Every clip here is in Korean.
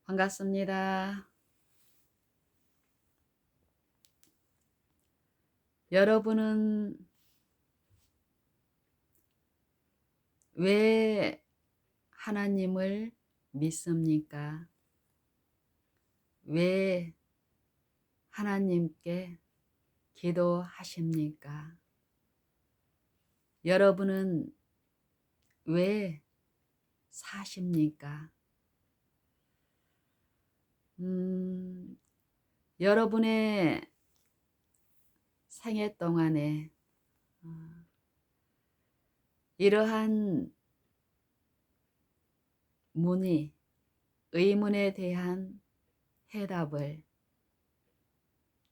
반갑습니다. 여러분은 왜 하나님을 믿습니까? 왜 하나님께 기도하십니까? 여러분은 왜 사십니까? 음, 여러분의 생애 동안에 어, 이러한 의문에 대한 해답을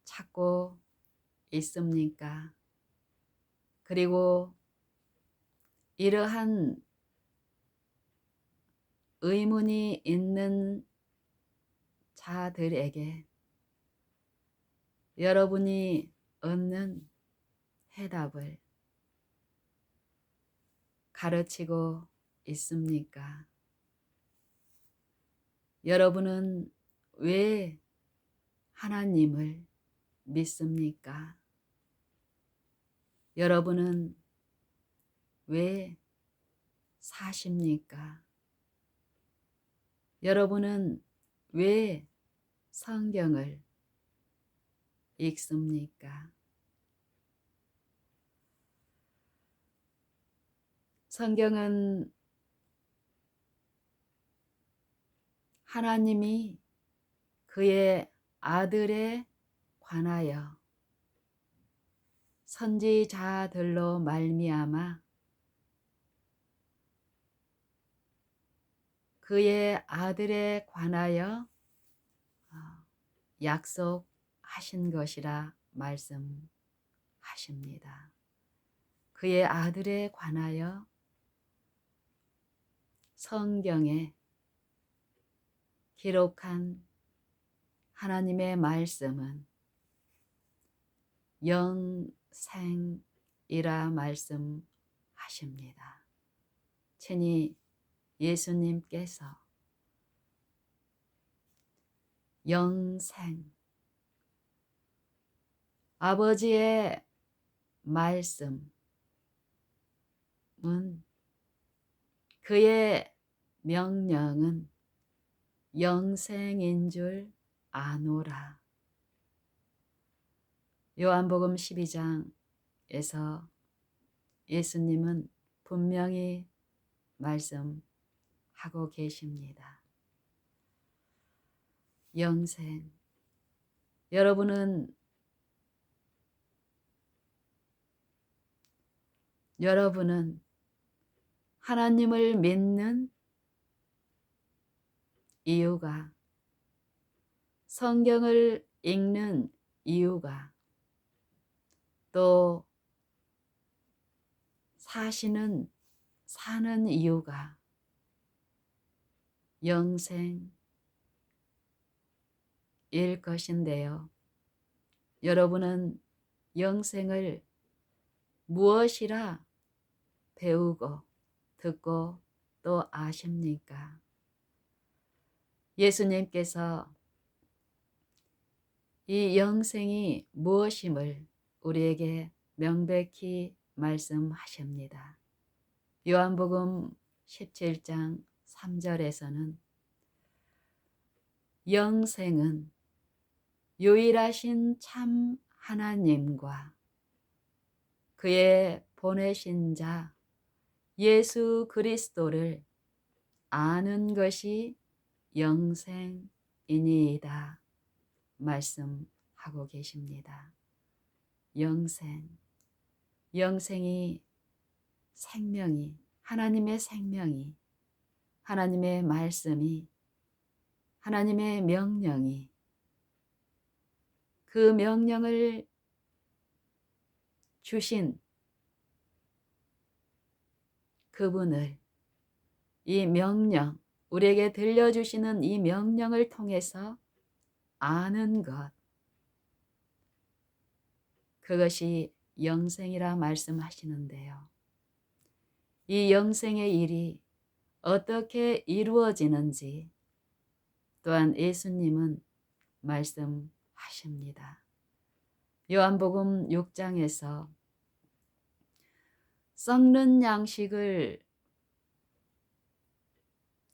찾고 있습니까? 그리고 이러한 의문이 있는 자들에게 여러분이 얻는 해답을 가르치고 있습니까? 여러분은 왜 하나님을 믿습니까? 여러분은 왜 사십니까? 여러분은 왜 성경을 읽습니까? 성경은 하나님이 그의 아들에 관하여 선지자들로 말미암아 그의 아들에 관하여 약속하신 것이라 말씀하십니다. 그의 아들에 관하여 성경에 기록한 하나님의 말씀은 영생이라 말씀하십니다. 친히 예수님께서 영생, 아버지의 말씀은 그의 명령은 영생인 줄 아노라. 요한복음 12장에서 예수님은 분명히 말씀하고 계십니다. 영생. 여러분은 하나님을 믿는 이유가, 성경을 읽는 이유가, 또 사는 이유가 영생일 것인데요. 여러분은 영생을 무엇이라 배우고 듣고 또 아십니까? 예수님께서 이 영생이 무엇임을 우리에게 명백히 말씀하십니다. 요한복음 17장 3절에서는 영생은 유일하신 참 하나님과 그의 보내신 자 예수 그리스도를 아는 것이 영생이니이다 말씀하고 계십니다. 영생이 생명이, 하나님의 생명이, 하나님의 말씀이, 하나님의 명령이, 그 명령을 주신 그분을, 이 명령, 우리에게 들려주시는 이 명령을 통해서 아는 것, 그것이 영생이라 말씀하시는데요. 이 영생의 일이 어떻게 이루어지는지 또한 예수님은 말씀하십니다. 요한복음 6장에서 썩는 양식을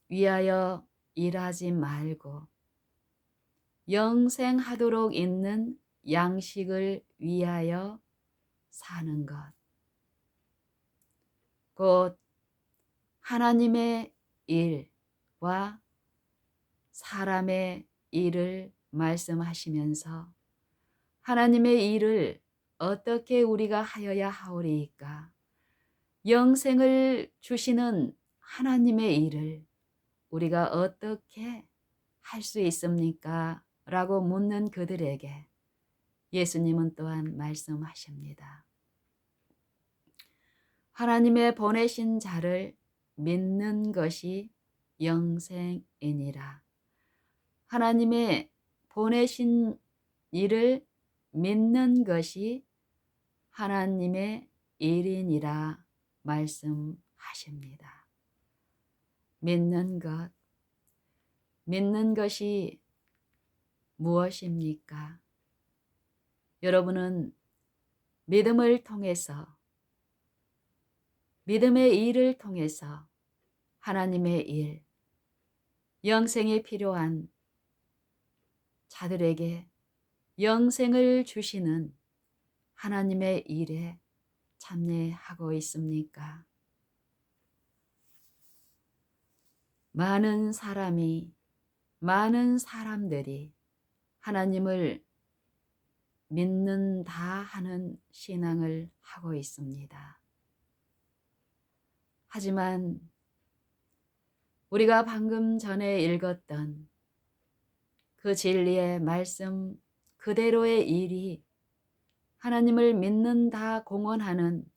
위하여 일하지 말고 영생하도록 있는 양식을 위하여 사는 것, 곧 하나님의 일과 사람의 일을 말씀하시면서 하나님의 일을 어떻게 우리가 하여야 하오리이까? 영생을 주시는 하나님의 일을 우리가 어떻게 할 수 있습니까? 라고 묻는 그들에게 예수님은 또한 말씀하십니다. 하나님의 보내신 자를 믿는 것이 영생이니라. 하나님의 보내신 일을 믿는 것이 하나님의 일이니라 말씀하십니다. 믿는 것이 무엇입니까? 여러분은 믿음을 통해서, 믿음의 일을 통해서 하나님의 일, 영생이 필요한 자들에게 영생을 주시는 하나님의 일에 참여하고 있습니까? 많은 사람들이 하나님을 믿는다 하는 신앙을 하고 있습니다. 하지만 우리가 방금 전에 읽었던 그 진리의 말씀 그대로의 일이 하나님을 믿는다 공언하는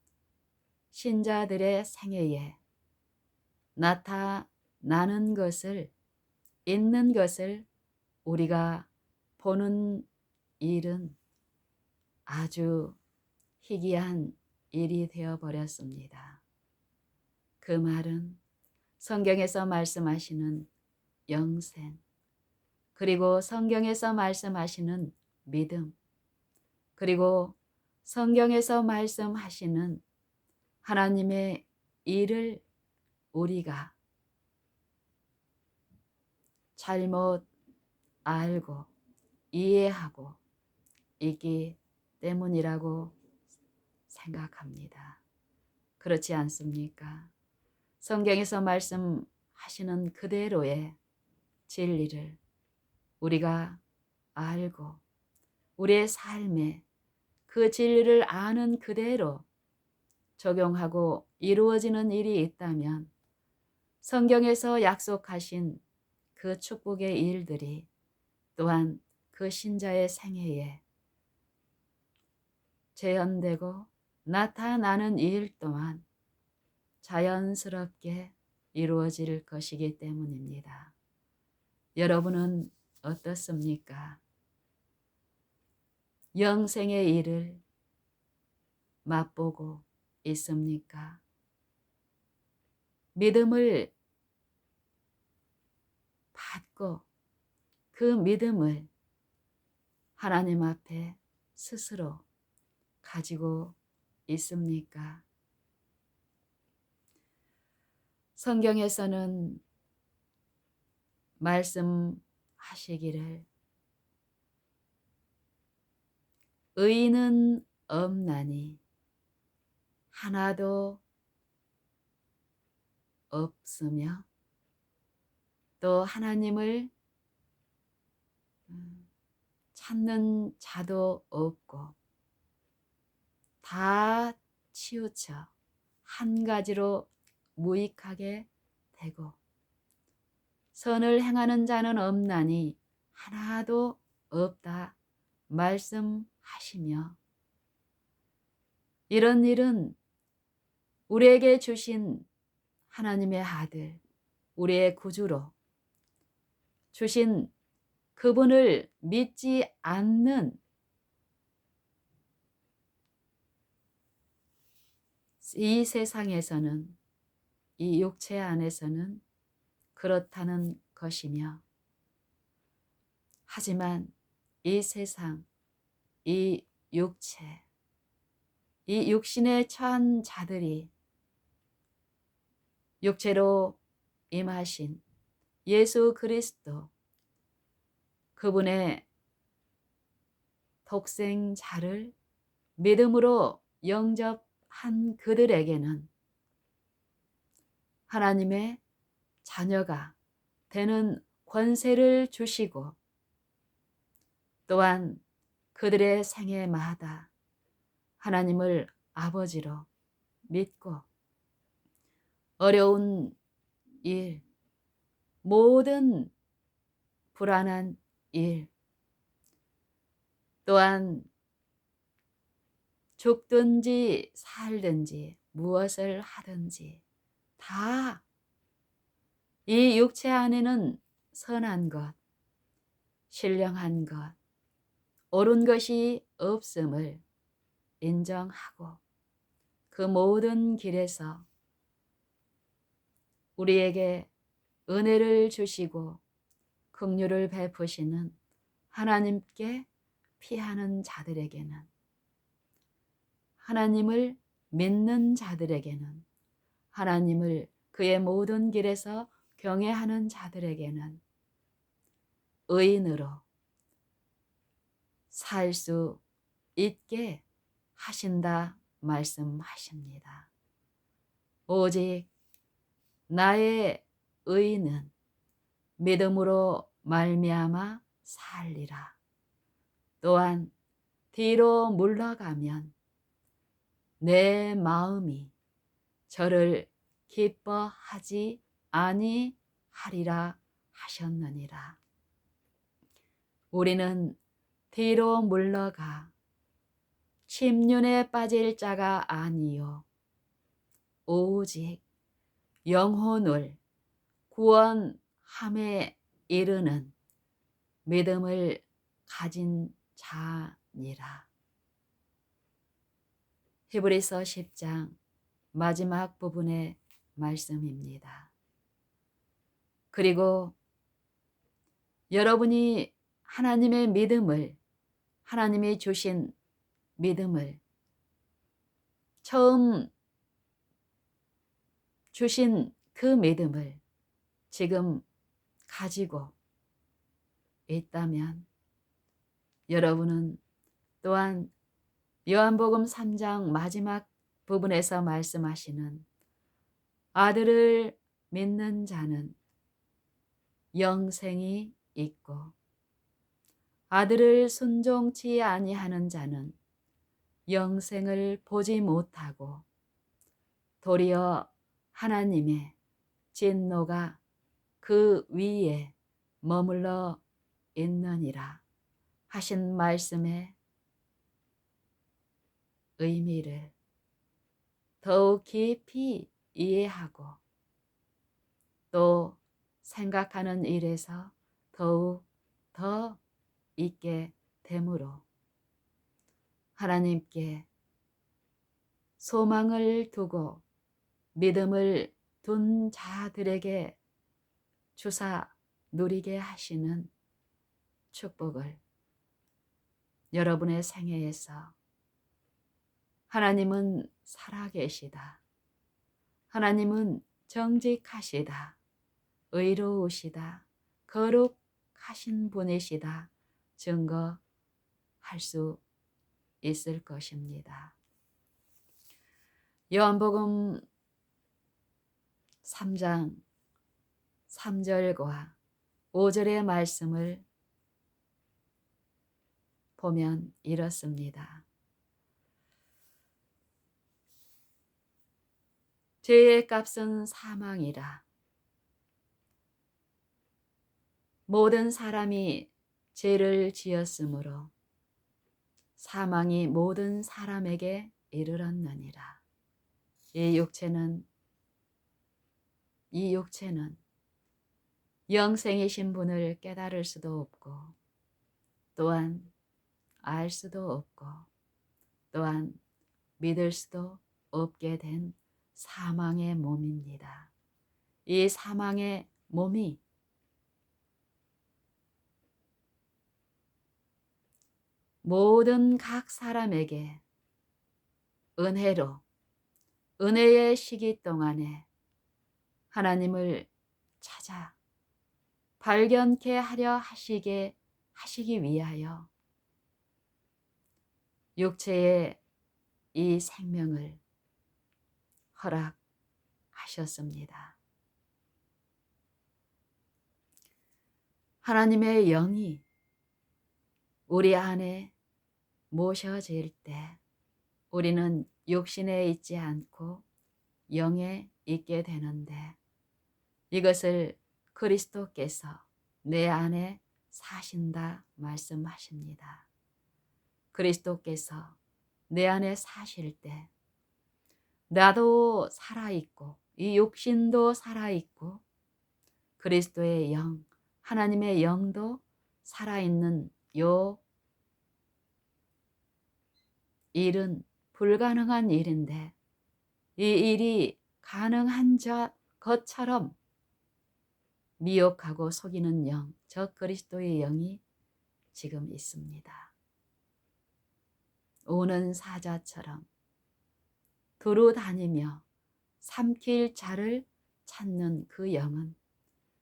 신자들의 생애에 나타나는 것을, 있는 것을 우리가 보는 일은 아주 희귀한 일이 되어버렸습니다. 그 말은 성경에서 말씀하시는 영생, 그리고 성경에서 말씀하시는 믿음, 그리고 성경에서 말씀하시는 하나님의 일을 우리가 잘못 알고 이해하고 있기 때문이라고 생각합니다. 그렇지 않습니까? 성경에서 말씀하시는 그대로의 진리를 우리가 알고 우리의 삶에 그 진리를 아는 그대로 적용하고 이루어지는 일이 있다면 성경에서 약속하신 그 축복의 일들이 또한 그 신자의 생애에 재현되고 나타나는 일 또한 자연스럽게 이루어질 것이기 때문입니다. 여러분은 어떻습니까? 영생의 일을 맛보고 있습니까? 믿음을 받고 그 믿음을 하나님 앞에 스스로 가지고 있습니까? 성경에서는 말씀하시기를 의인은 없나니 하나도 없으며 또 하나님을 찾는 자도 없고 다 치우쳐 한 가지로 무익하게 되고 선을 행하는 자는 없나니 하나도 없다 말씀하시며 이런 일은 우리에게 주신 하나님의 아들, 우리의 구주로 주신 그분을 믿지 않는 이 세상에서는, 이 육체 안에서는 그렇다는 것이며 하지만 이 세상, 이 육체, 이 육신에 처한 자들이 육체로 임하신 예수 그리스도, 그분의 독생자를 믿음으로 영접한 그들에게는 하나님의 자녀가 되는 권세를 주시고, 또한 그들의 생애마다 하나님을 아버지로 믿고 어려운 일, 모든 불안한 일, 또한 죽든지 살든지 무엇을 하든지 다 이 육체 안에는 선한 것, 신령한 것, 옳은 것이 없음을 인정하고 그 모든 길에서 우리에게 은혜를 주시고 긍휼을 베푸시는 하나님께 피하는 자들에게는, 하나님을 믿는 자들에게는, 하나님을 그의 모든 길에서 경외하는 자들에게는 의인으로 살 수 있게 하신다 말씀하십니다. 오직 나의 의인은 믿음으로 말미암아 살리라. 또한 뒤로 물러가면 내 마음이 저를 기뻐하지 아니하리라 하셨느니라. 우리는 뒤로 물러가 침륜에 빠질 자가 아니요 오직 영혼을 구원함에 이르는 믿음을 가진 자니라. 히브리서 10장 마지막 부분의 말씀입니다. 그리고 여러분이 하나님의 믿음을, 하나님이 주신 믿음을, 처음 주신 그 믿음을 지금 가지고 있다면 여러분은 또한 요한복음 3장 마지막 부분에서 말씀하시는 아들을 믿는 자는 영생이 있고 아들을 순종치 아니하는 자는 영생을 보지 못하고 도리어 하나님의 진노가 그 위에 머물러 있느니라 하신 말씀의 의미를 더욱 깊이 이해하고 또 생각하는 일에서 더욱 더 있게 되므로 하나님께 소망을 두고 믿음을 둔 자들에게 주사 누리게 하시는 축복을 여러분의 생애에서 하나님은 살아계시다. 하나님은 정직하시다. 의로우시다. 거룩하신 분이시다. 증거할 수 있을 것입니다. 요한복음 3장 3절과 5절의 말씀을 보면 이렇습니다. 죄의 값은 사망이라. 모든 사람이 죄를 지었으므로 사망이 모든 사람에게 이르렀느니라. 이 육체는 영생이신 분을 깨달을 수도 없고 또한 알 수도 없고 또한 믿을 수도 없게 된 사망의 몸입니다. 이 사망의 몸이 모든 각 사람에게 은혜로 은혜의 시기 동안에 하나님을 찾아 발견케 하려 하시기 위하여 육체의 이 생명을 허락하셨습니다. 하나님의 영이 우리 안에 모셔질 때 우리는 육신에 있지 않고 영에 있게 되는데, 이것을 그리스도께서 내 안에 사신다 말씀하십니다. 그리스도께서 내 안에 사실 때 나도 살아있고 이 육신도 살아있고 그리스도의 영, 하나님의 영도 살아있는 요 일은 불가능한 일인데, 이 일이 가능한 것처럼 미혹하고 속이는 영, 저 그리스도의 영이 지금 있습니다. 오는 사자처럼 두루 다니며 삼킬 자를 찾는 그 영은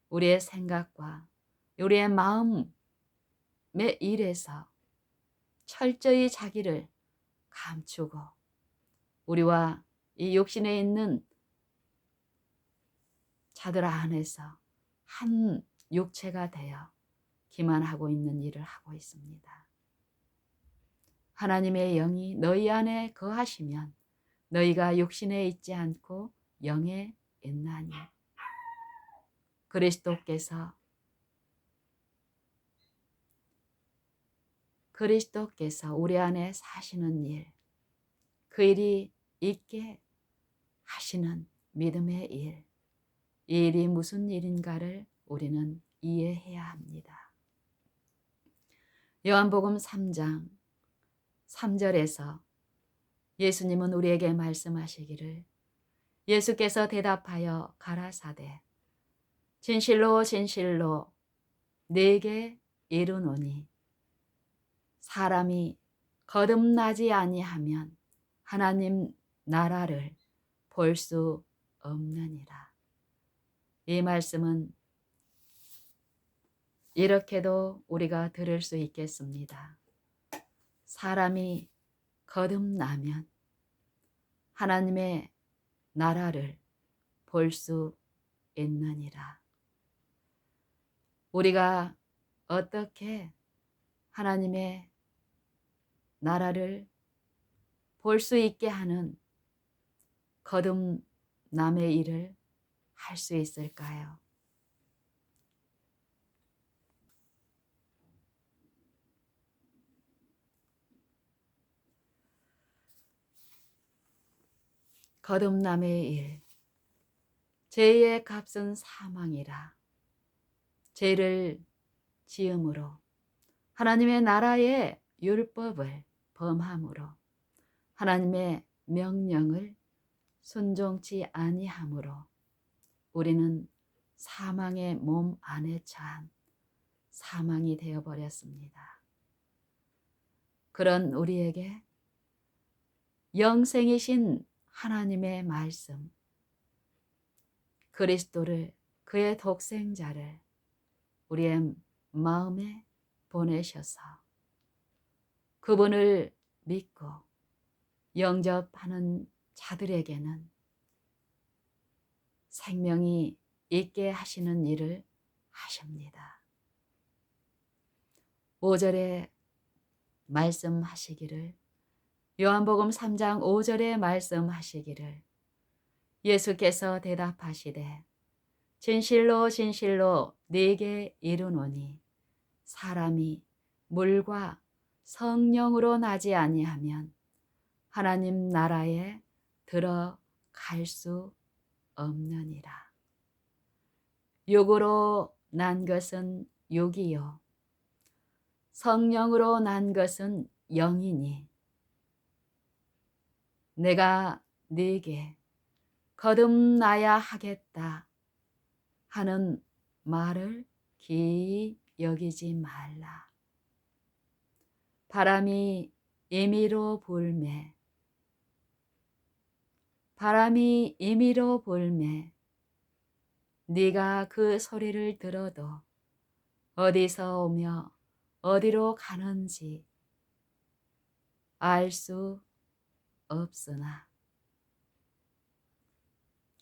우리의 생각과 우리의 마음의 일에서 철저히 자기를 감추고 우리와 이 육신에 있는 자들 안에서 한 육체가 되어 기만하고 있는 일을 하고 있습니다. 하나님의 영이 너희 안에 거하시면 너희가 육신에 있지 않고 영에 있나니, 그리스도께서 우리 안에 사시는 일, 그 일이 있게 하시는 믿음의 일, 이 일이 무슨 일인가를 우리는 이해해야 합니다. 요한복음 3장 3절에서 예수님은 우리에게 말씀하시기를, 예수께서 대답하여 가라사대 진실로 진실로 네게 이르노니 사람이 거듭나지 아니하면 하나님 나라를 볼 수 없느니라. 이 말씀은 이렇게도 우리가 들을 수 있겠습니다. 사람이 거듭나면 하나님의 나라를 볼 수 있느니라. 우리가 어떻게 하나님의 나라를 볼 수 있게 하는 거듭남의 일을 할 수 있을까요? 거듭남의 일, 죄의 값은 사망이라. 죄를 지음으로 하나님의 나라의 율법을 범함으로 하나님의 명령을 순종치 아니함으로 우리는 사망의 몸 안에 처한 사망이 되어버렸습니다. 그런 우리에게 영생이신 하나님의 말씀, 그리스도를, 그의 독생자를 우리의 마음에 보내셔서 그분을 믿고 영접하는 자들에게는 생명이 있게 하시는 일을 하십니다. 5절에 말씀하시기를, 요한복음 3장 5절에 말씀하시기를, 예수께서 대답하시되 진실로 진실로 네게 이르노니 사람이 물과 성령으로 나지 아니하면 하나님 나라에 들어갈 수 없느니라. 육으로 난 것은 육이요 성령으로 난 것은 영이니 내가 네게 거듭나야 하겠다 하는 말을 기이 여기지 말라. 바람이 임의로 불매, 바람이 임의로 불매, 네가 그 소리를 들어도 어디서 오며 어디로 가는지 알 수 없으나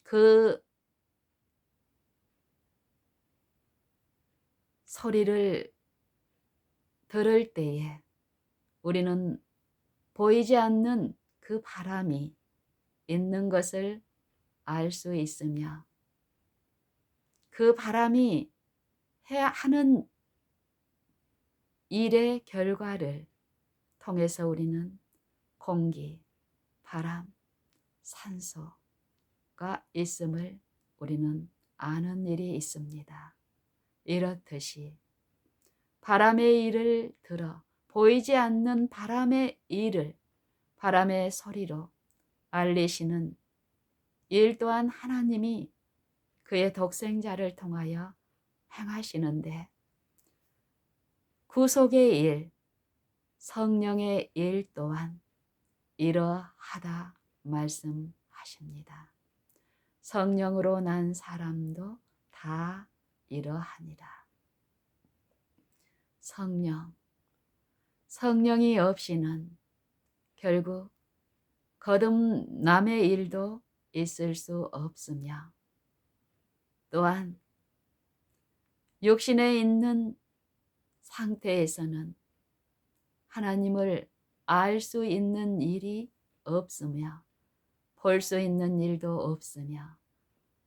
그 소리를 들을 때에 우리는 보이지 않는 그 바람이 있는 것을 알 수 있으며 그 바람이 하는 일의 결과를 통해서 우리는 공기, 바람, 산소가 있음을 우리는 아는 일이 있습니다. 이렇듯이 바람의 일을 들어 보이지 않는 바람의 일을 바람의 소리로 알리시는 일 또한 하나님이 그의 독생자를 통하여 행하시는데 구속의 일, 성령의 일 또한 이러하다 말씀하십니다. 성령으로 난 사람도 다 이러하니라. 성령이 없이는 결국 거듭남의 일도 있을 수 없으며 또한 육신에 있는 상태에서는 하나님을 알 수 있는 일이 없으며 볼 수 있는 일도 없으며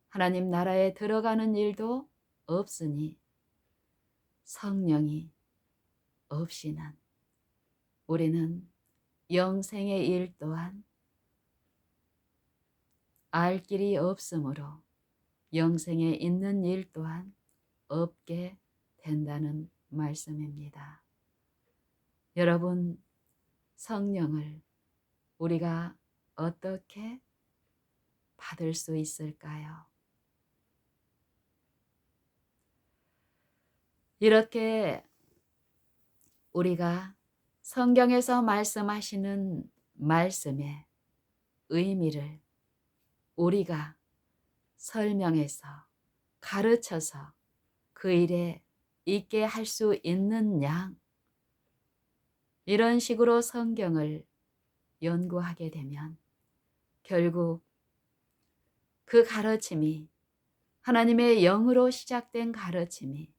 하나님 나라에 들어가는 일도 없으니 성령이 없이는 우리는 영생의 일 또한 알 길이 없으므로 영생에 있는 일 또한 없게 된다는 말씀입니다. 여러분, 성령을 우리가 어떻게 받을 수 있을까요? 이렇게 우리가 성경에서 말씀하시는 말씀의 의미를 우리가 설명해서 가르쳐서 그 일에 있게 할 수 있는 양, 이런 식으로 성경을 연구하게 되면 결국 그 가르침이 하나님의 영으로 시작된 가르침이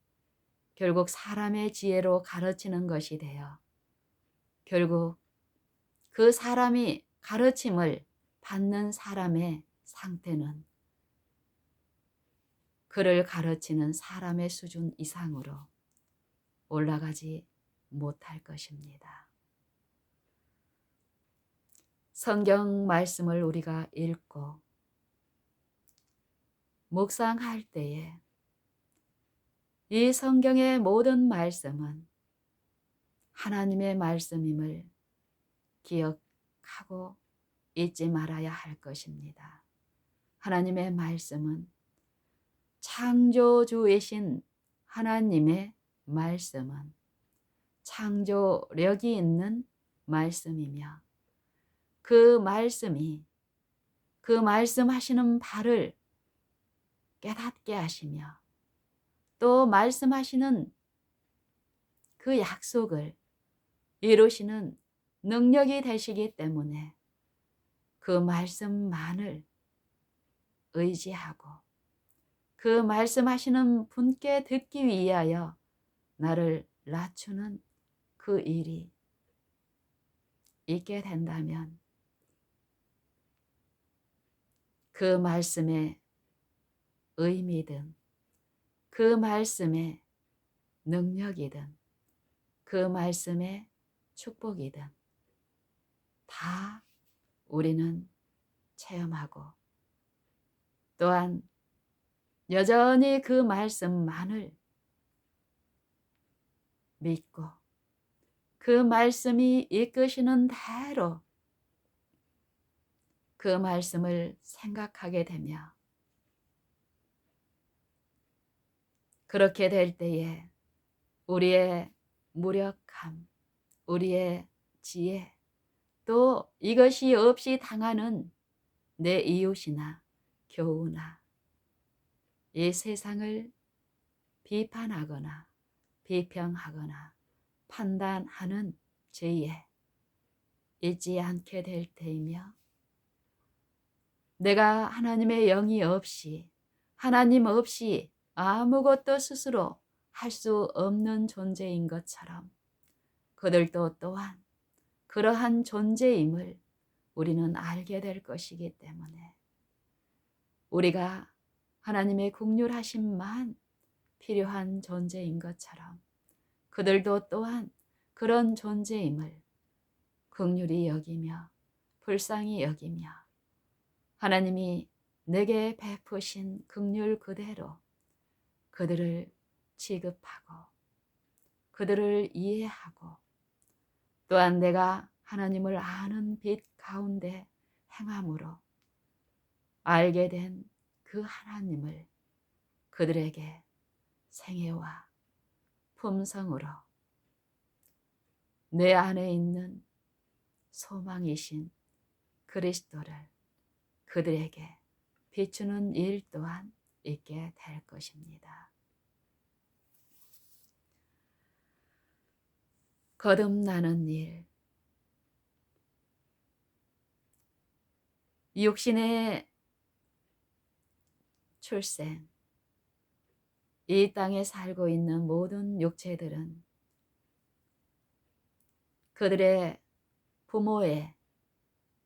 결국 사람의 지혜로 가르치는 것이 되어 결국 그 사람이 가르침을 받는 사람의 상태는 그를 가르치는 사람의 수준 이상으로 올라가지 못할 것입니다. 성경 말씀을 우리가 읽고 묵상할 때에 이 성경의 모든 말씀은 하나님의 말씀임을 기억하고 잊지 말아야 할 것입니다. 하나님의 말씀은 창조주이신 하나님의 말씀은 창조력이 있는 말씀이며 그 말씀이 그 말씀하시는 바를 깨닫게 하시며 또 말씀하시는 그 약속을 이루시는 능력이 되시기 때문에 그 말씀만을 의지하고 그 말씀하시는 분께 듣기 위하여 나를 낮추는 그 일이 있게 된다면 그 말씀의 의미든 그 말씀의 능력이든 그 말씀의 축복이든 다 우리는 체험하고 또한 여전히 그 말씀만을 믿고 그 말씀이 이끄시는 대로 그 말씀을 생각하게 되며 그렇게 될 때에 우리의 무력함, 우리의 지혜, 또 이것이 없이 당하는 내 이웃이나 교우나 이 세상을 비판하거나 비평하거나 판단하는 죄에 잊지 않게 될 테이며, 내가 하나님의 영이 없이, 하나님 없이 아무것도 스스로 할 수 없는 존재인 것처럼 그들도 또한 그러한 존재임을 우리는 알게 될 것이기 때문에, 우리가 하나님의 긍휼하심만 필요한 존재인 것처럼 그들도 또한 그런 존재임을 긍휼히 여기며 불쌍히 여기며, 하나님이 내게 베푸신 긍휼 그대로 그들을 취급하고 그들을 이해하고, 또한 내가 하나님을 아는 빛 가운데 행함으로 알게 된 그 하나님을 그들에게 생애와 품성으로 내 안에 있는 소망이신 그리스도를 그들에게 비추는 일 또한 있게 될 것입니다. 거듭나는 일, 육신의 출생, 이 땅에 살고 있는 모든 육체들은 그들의 부모에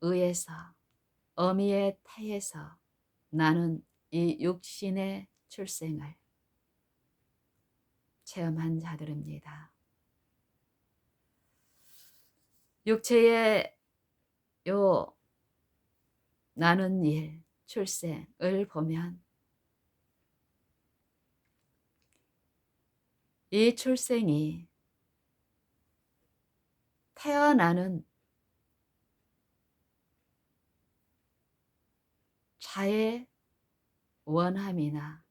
의해서 어미의 태에서 나는 이 육신의 출생을 체험한 자들입니다. 육체의 요 나는 일, 출생을 보면 이 출생이 태어나는 자의 원함이나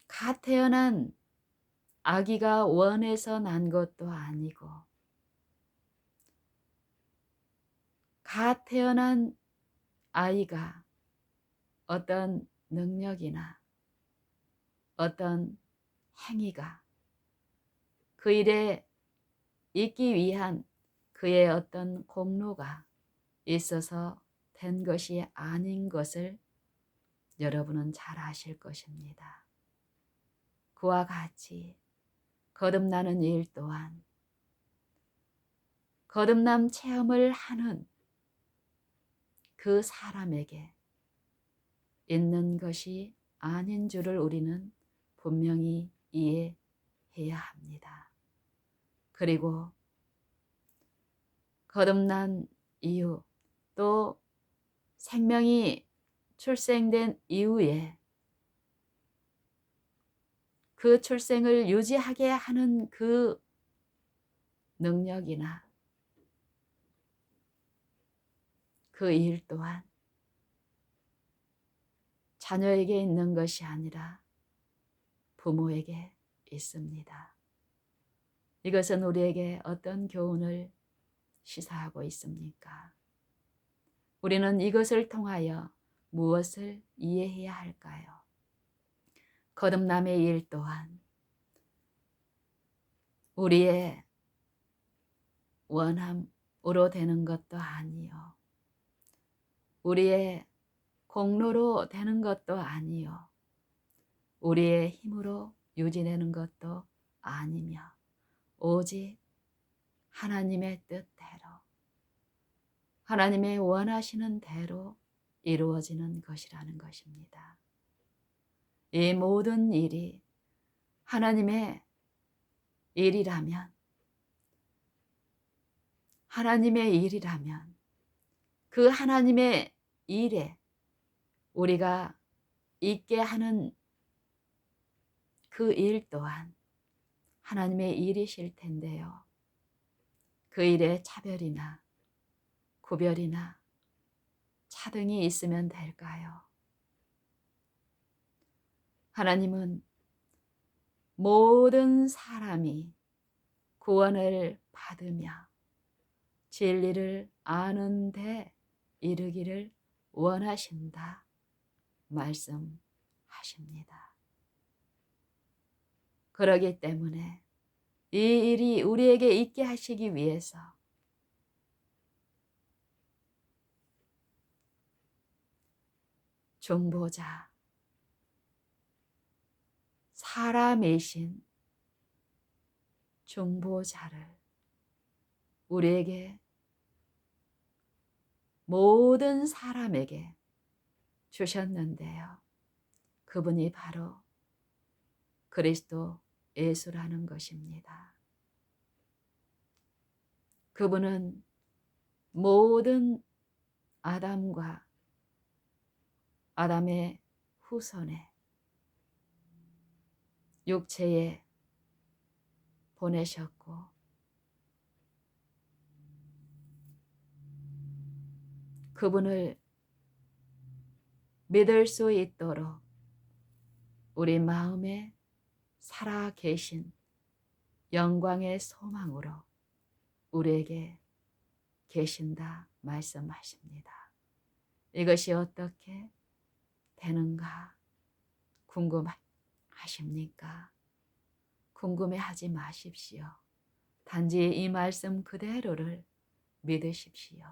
갓 태어난 아기가 원해서 난 것도 아니고, 갓 태어난 아이가 어떤 능력이나 어떤 행위가 그 일에 있기 위한 그의 어떤 공로가 있어서 된 것이 아닌 것을 여러분은 잘 아실 것입니다. 그와 같이 거듭나는 일 또한 거듭남 체험을 하는 그 사람에게 있는 것이 아닌 줄을 우리는 분명히 이해해야 합니다. 그리고 거듭난 이후, 또 생명이 출생된 이후에 그 출생을 유지하게 하는 그 능력이나 그 일 또한 자녀에게 있는 것이 아니라 부모에게 있습니다. 이것은 우리에게 어떤 교훈을 시사하고 있습니까? 우리는 이것을 통하여 무엇을 이해해야 할까요? 거듭남의 일 또한 우리의 원함으로 되는 것도 아니요, 우리의 공로로 되는 것도 아니요, 우리의 힘으로 유지되는 것도 아니며, 오직 하나님의 뜻대로, 하나님의 원하시는 대로 이루어지는 것이라는 것입니다. 이 모든 일이 하나님의 일이라면, 하나님의 일이라면 그 하나님의 일에 우리가 있게 하는 그 일 또한 하나님의 일이실 텐데요, 그 일에 차별이나 구별이나 차등이 있으면 될까요? 하나님은 모든 사람이 구원을 받으며 진리를 아는 데 이르기를 원하신다 말씀하십니다. 그러기 때문에 이 일이 우리에게 있게 하시기 위해서 중보자, 사람이신 중보자를 우리에게 모든 사람에게 주셨는데요. 그분이 바로 그리스도 예수라는 것입니다. 그분은 모든 아담과 아담의 후손에 육체에 보내셨고 그분을 믿을 수 있도록 우리 마음에 살아 계신 영광의 소망으로 우리에게 계신다 말씀하십니다. 이것이 어떻게 되는가 궁금하십니까? 궁금해하지 마십시오. 단지 이 말씀 그대로를 믿으십시오.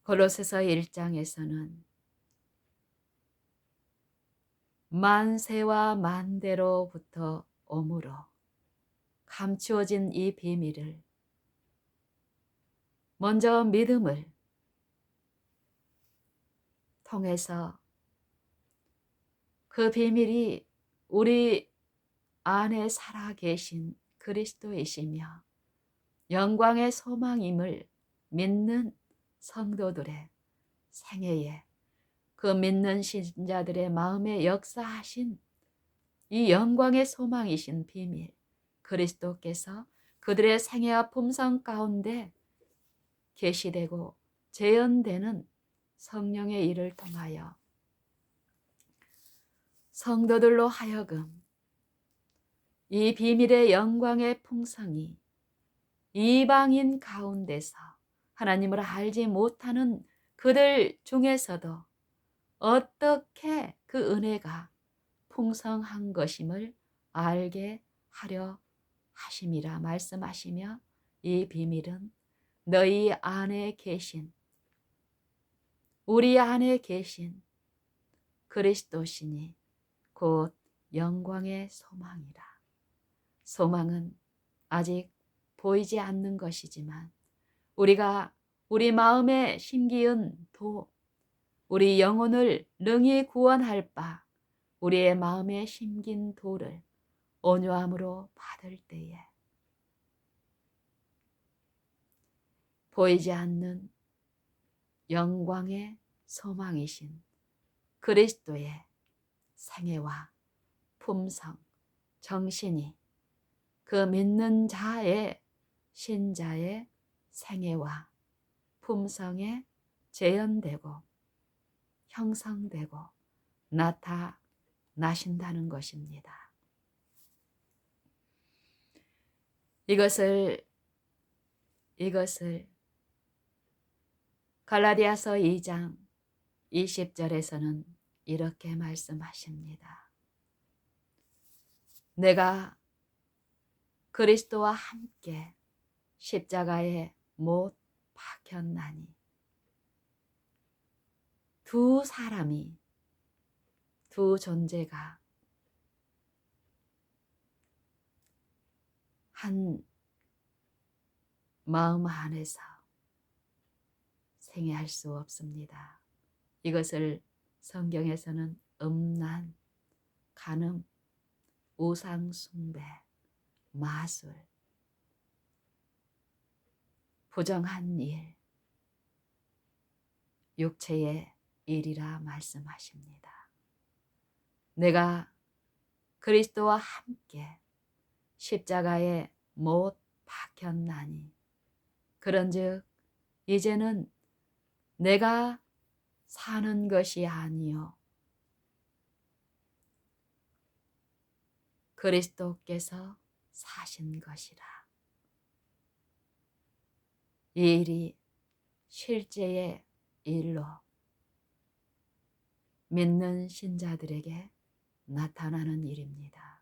골로새서 1장에서는 만세와 만대로부터 오므로 감추어진 이 비밀을 먼저 믿음을 통해서 그 비밀이 우리 안에 살아계신 그리스도이시며 영광의 소망임을 믿는 성도들의 생애에 그 믿는 신자들의 마음에 역사하신 이 영광의 소망이신 비밀 그리스도께서 그들의 생애와 품성 가운데 계시되고 재현되는 성령의 일을 통하여 성도들로 하여금 이 비밀의 영광의 풍성이 이방인 가운데서 하나님을 알지 못하는 그들 중에서도 어떻게 그 은혜가 풍성한 것임을 알게 하려 하심이라 말씀하시며 이 비밀은 너희 안에 계신 우리 안에 계신 그리스도시니 곧 영광의 소망이라. 소망은 아직 보이지 않는 것이지만 우리가 우리 마음에 심기은 도, 우리 영혼을 능히 구원할 바 우리의 마음에 심긴 도를 온유함으로 받을 때에 보이지 않는 영광의 소망이신 그리스도의 생애와 품성, 정신이 그 믿는 자의 신자의 생애와 품성에 재현되고 형성되고 나타나신다는 것입니다. 이것을 갈라디아서 2장 20절에서는 이렇게 말씀하십니다. 내가 그리스도와 함께 십자가에 못 박혔나니. 두 사람이, 두 존재가 한 마음 안에서 생애할 수 없습니다. 이것을 성경에서는 음란, 간음, 우상숭배, 마술, 부정한 일, 육체의 일이라 말씀하십니다. 내가 그리스도와 함께 십자가에 못 박혔나니 그런즉 이제는 내가 사는 것이 아니요 그리스도께서 사신 것이라. 이 일이 실제의 일로 믿는 신자들에게 나타나는 일입니다.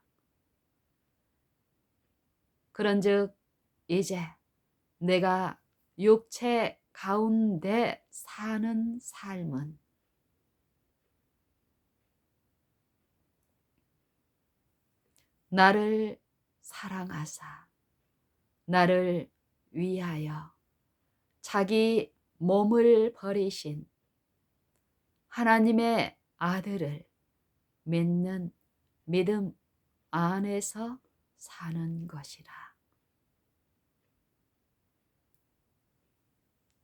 그런즉 이제 내가 육체 가운데 사는 삶은 나를 사랑하사 나를 위하여 자기 몸을 버리신 하나님의 아들을 믿는 믿음 안에서 사는 것이라.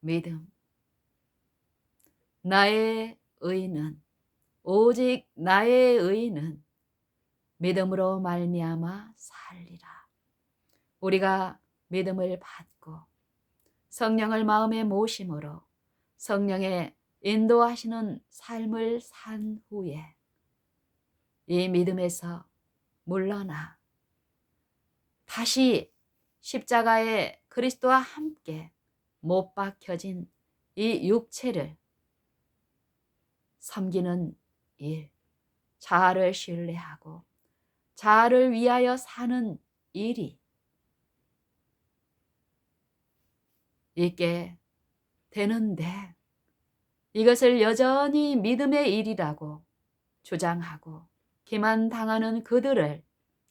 믿음. 나의 의는 오직 나의 의는 믿음으로 말미암아 살리라. 우리가 믿음을 받고 성령을 마음에 모심으로 성령의 인도하시는 삶을 산 후에 이 믿음에서 물러나 다시 십자가에 그리스도와 함께 못 박혀진 이 육체를 섬기는 일, 자아를 신뢰하고 자아를 위하여 사는 일이 있게 되는데 이것을 여전히 믿음의 일이라고 주장하고 기만당하는 그들을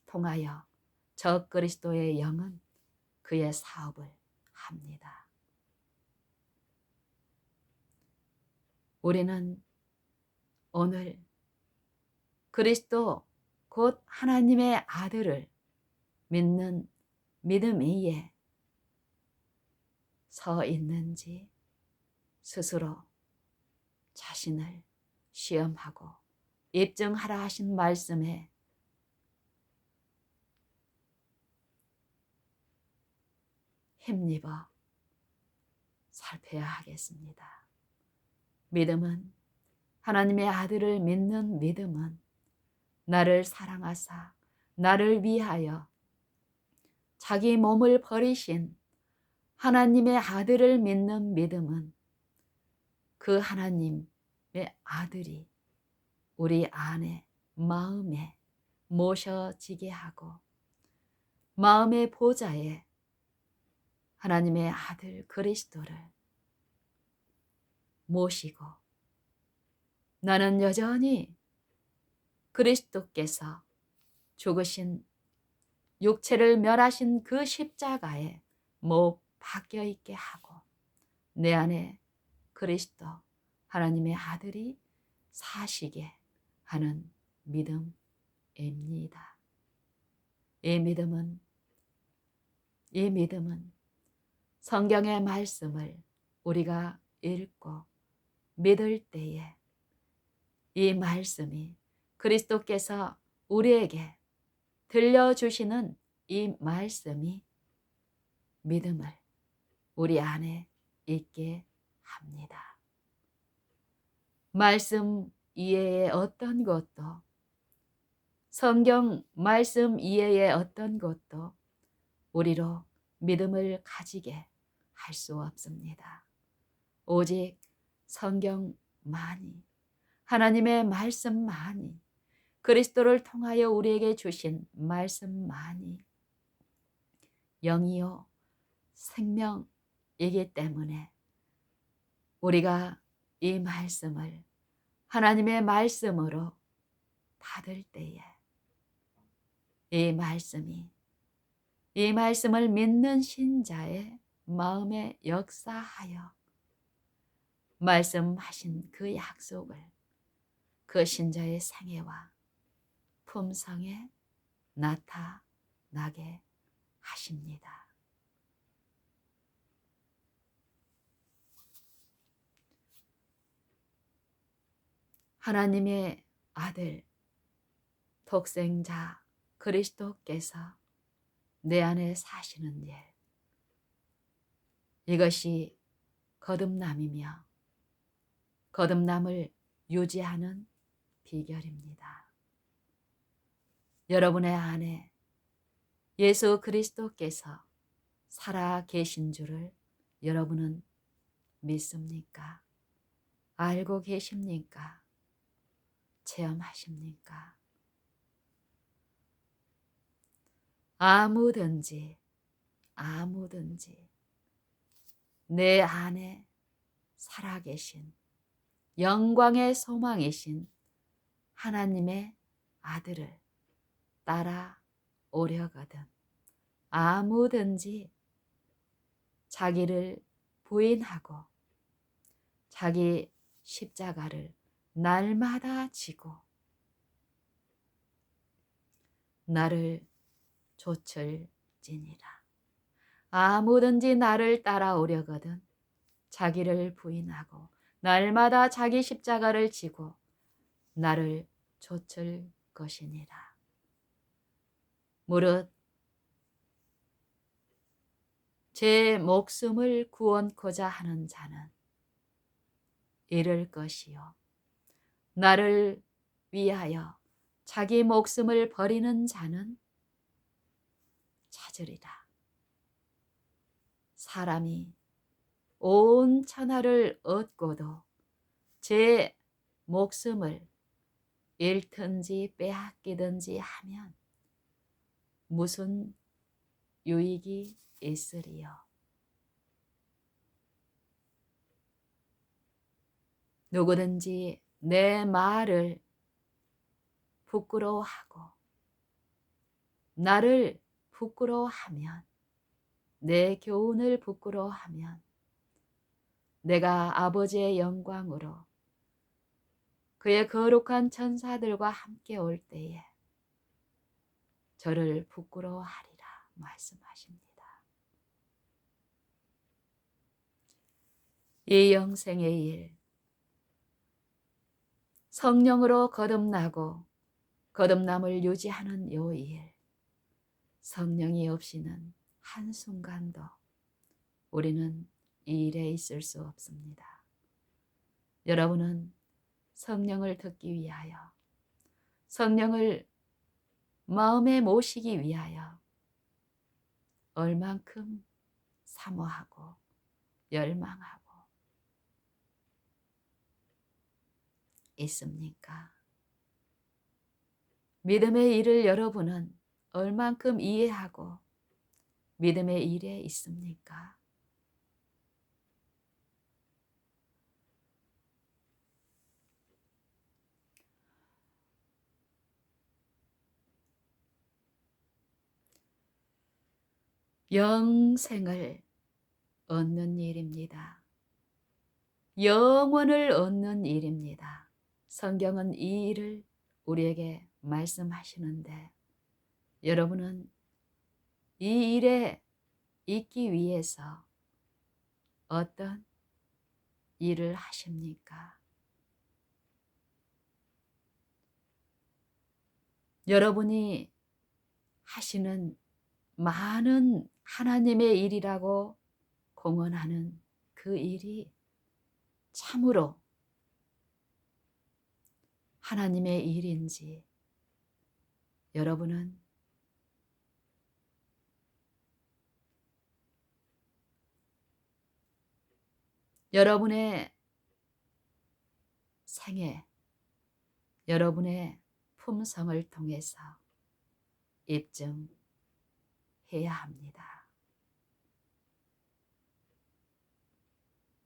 통하여 저 그리스도의 영은 그의 사업을 합니다. 우리는 오늘 그리스도 곧 하나님의 아들을 믿는 믿음 위에 서 있는지 스스로 자신을 시험하고 입증하라 하신 말씀에 힘입어 살펴야 하겠습니다. 믿음은 하나님의 아들을 믿는 믿음은 나를 사랑하사 나를 위하여 자기 몸을 버리신 하나님의 아들을 믿는 믿음은 그 하나님의 아들이 우리 안에 마음에 모셔지게 하고 마음의 보좌에 하나님의 아들 그리스도를 모시고 나는 여전히 그리스도께서 죽으신 육체를 멸하신 그 십자가에 못 박혀 있게 하고 내 안에 그리스도 하나님의 아들이 사시게 하는 믿음입니다. 이 믿음은 성경의 말씀을 우리가 읽고 믿을 때에 이 말씀이 그리스도께서 우리에게 들려주시는 이 말씀이 믿음을 우리 안에 있게 합니다. 말씀 이외의 어떤 것도 성경 말씀 이외의 어떤 것도 우리로 믿음을 가지게 할 수 없습니다. 오직 성경만이 하나님의 말씀만이 그리스도를 통하여 우리에게 주신 말씀만이 영이요 생명이기 때문에 우리가 이 말씀을 하나님의 말씀으로 받을 때에 이 말씀을 믿는 신자의 마음에 역사하여 말씀하신 그 약속을 그 신자의 생애와 품성에 나타나게 하십니다. 하나님의 아들 독생자 그리스도께서 내 안에 사시는 일, 이것이 거듭남이며 거듭남을 유지하는 비결입니다. 여러분의 안에 예수 그리스도께서 살아 계신 줄을 여러분은 믿습니까? 알고 계십니까? 체험하십니까? 아무든지 내 안에 살아계신 영광의 소망이신 하나님의 아들을 따라오려거든 아무든지 자기를 부인하고 자기 십자가를 날마다 지고 나를 좇을지니라. 아무든지 나를 따라오려거든 자기를 부인하고 날마다 자기 십자가를 지고 나를 좇을 것이니라. 무릇 제 목숨을 구원코자 하는 자는 잃을 것이요 나를 위하여 자기 목숨을 버리는 자는 찾으리라. 사람이 온 천하를 얻고도 제 목숨을 잃든지 빼앗기든지 하면 무슨 유익이 있으리요. 누구든지 내 말을 부끄러워하고 나를 부끄러워하면 내 교훈을 부끄러워하면 내가 아버지의 영광으로 그의 거룩한 천사들과 함께 올 때에 저를 부끄러워하리라 말씀하십니다. 이 영생의 일, 성령으로 거듭나고 거듭남을 유지하는 요 일, 성령이 없이는 한순간도 우리는 이 일에 있을 수 없습니다. 여러분은 성령을 듣기 위하여, 성령을 마음에 모시기 위하여 얼만큼 사모하고 열망하고 있습니까? 믿음의 일을 여러분은 얼만큼 이해하고 믿음의 일에 있습니까? 영생을 얻는 일입니다. 영원을 얻는 일입니다. 성경은 이 일을 우리에게 말씀하시는데 여러분은 이 일에 있기 위해서 어떤 일을 하십니까? 여러분이 하시는 많은 하나님의 일이라고 공언하는 그 일이 참으로 하나님의 일인지 여러분은 여러분의 생애, 여러분의 품성을 통해서 입증해야 합니다.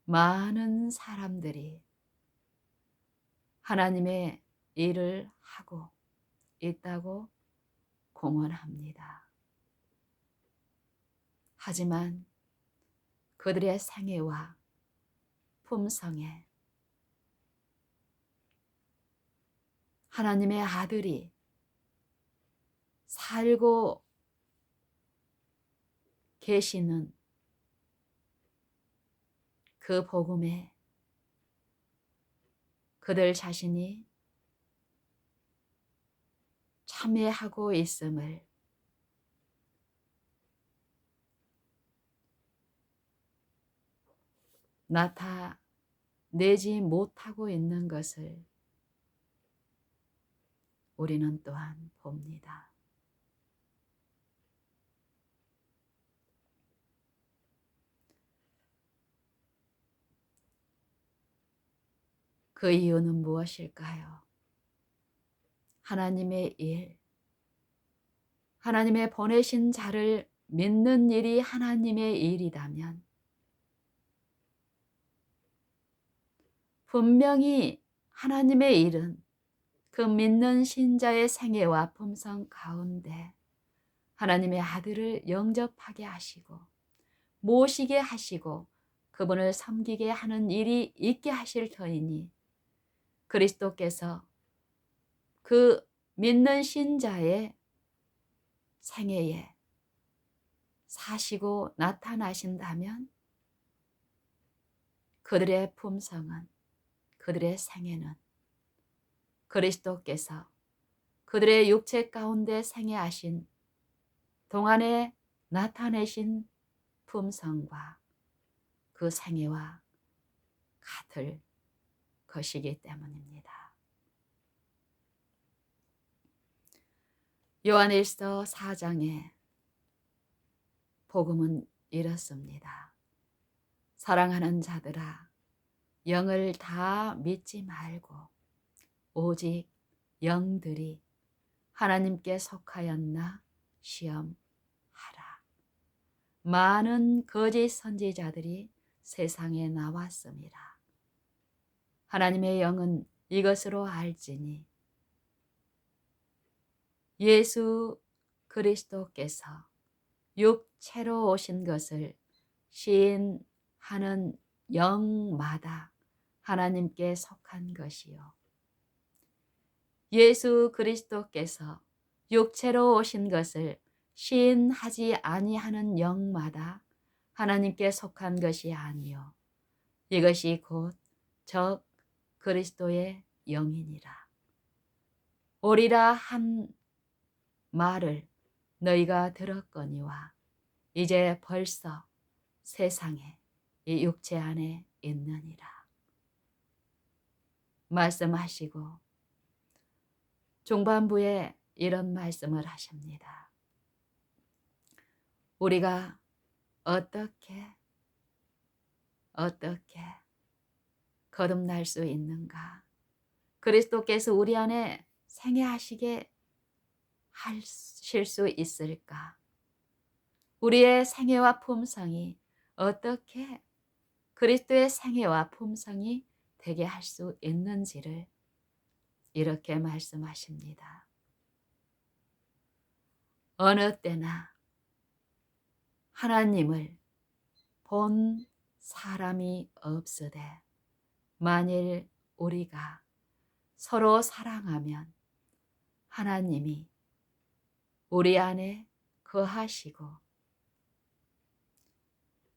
많은 사람들이 하나님의 일을 하고 있다고 공언합니다. 하지만 그들의 생애와 품성에 하나님의 아들이 살고 계시는 그 복음에 그들 자신이 참여하고 있음을 나타내지 못하고 있는 것을 우리는 또한 봅니다. 그 이유는 무엇일까요? 하나님의 일, 하나님의 보내신 자를 믿는 일이 하나님의 일이라면 분명히 하나님의 일은 그 믿는 신자의 생애와 품성 가운데 하나님의 아들을 영접하게 하시고 모시게 하시고 그분을 섬기게 하는 일이 있게 하실 터이니 그리스도께서 그 믿는 신자의 생애에 사시고 나타나신다면 그들의 품성은, 그들의 생애는 그리스도께서 그들의 육체 가운데 생애하신 동안에 나타내신 품성과 그 생애와 같을 것이기 때문입니다. 요한일서 4장에 복음은 이렇습니다. 사랑하는 자들아, 영을 다 믿지 말고 오직 영들이 하나님께 속하였나 시험하라. 많은 거짓 선지자들이 세상에 나왔습니다. 하나님의 영은 이것으로 알지니 예수 그리스도께서 육체로 오신 것을 시인하는 영마다 하나님께 속한 것이요. 예수 그리스도께서 육체로 오신 것을 시인하지 아니하는 영마다 하나님께 속한 것이 아니요. 이것이 곧 적 그리스도의 영이니라. 오리라 한 말을 너희가 들었거니와 이제 벌써 세상에 이 육체 안에 있느니라. 말씀하시고 중반부에 이런 말씀을 하십니다. 우리가 어떻게 거듭날 수 있는가? 그리스도께서 우리 안에 생애하시게 하실 수 있을까? 우리의 생애와 품성이 어떻게 그리스도의 생애와 품성이 되게 할 수 있는지를 이렇게 말씀하십니다. 어느 때나 하나님을 본 사람이 없으되 만일 우리가 서로 사랑하면 하나님이 우리 안에 거하시고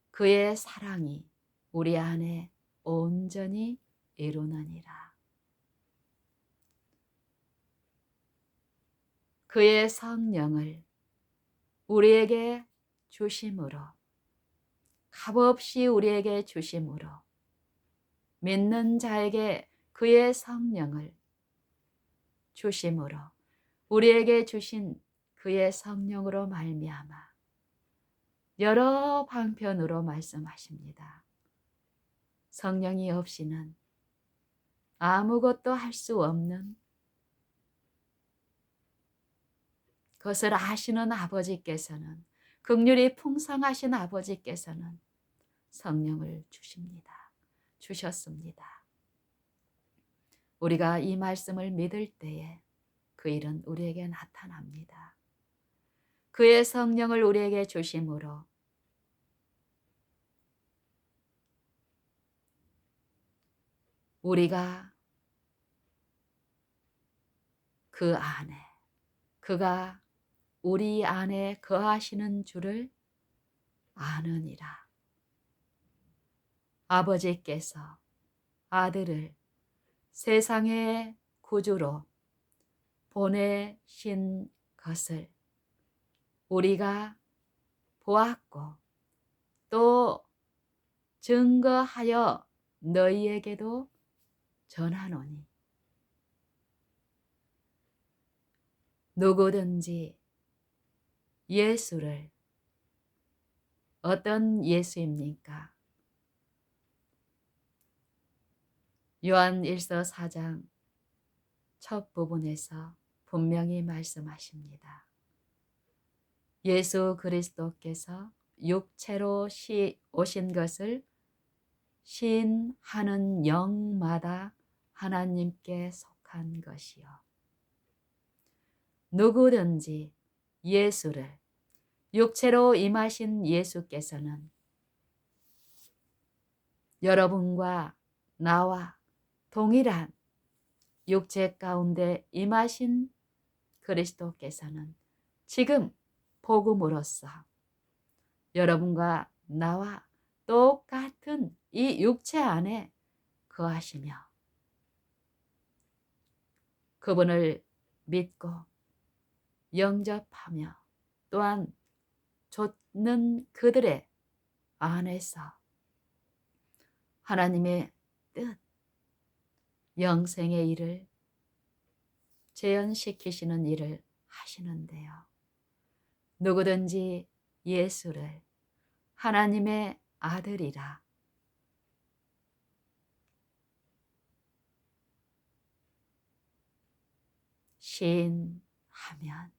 그의 사랑이 우리 안에 온전히 이루느니라. 그의 성령을 우리에게 주심으로 값없이 우리에게 주심으로 믿는 자에게 그의 성령을 주심으로 우리에게 주신 그의 성령으로 말미암아 여러 방편으로 말씀하십니다. 성령이 없이는 아무것도 할 수 없는 그것을 아시는 아버지께서는 긍휼이 풍성하신 아버지께서는 성령을 주십니다. 주셨습니다. 우리가 이 말씀을 믿을 때에 그 일은 우리에게 나타납니다. 그의 성령을 우리에게 주심으로 우리가 그 안에 그가 우리 안에 거하시는 줄을 아느니라. 아버지께서 아들을 세상의 구주로 보내신 것을 우리가 보았고 또 증거하여 너희에게도 전하노니 누구든지 예수를 어떤 예수입니까? 요한일서 4장 첫 부분에서 분명히 말씀하십니다. 예수 그리스도께서 육체로 오신 것을 시인하는 영마다 하나님께 속한 것이요. 누구든지 예수를 육체로 임하신 예수께서는 여러분과 나와 동일한 육체 가운데 임하신 그리스도께서는 지금 복음으로써 여러분과 나와 똑같은 이 육체 안에 거하시며 그분을 믿고 영접하며 또한 좇는 그들의 안에서 하나님의 뜻, 영생의 일을 재현시키시는 일을 하시는데요. 누구든지 예수를 하나님의 아들이라 시인하면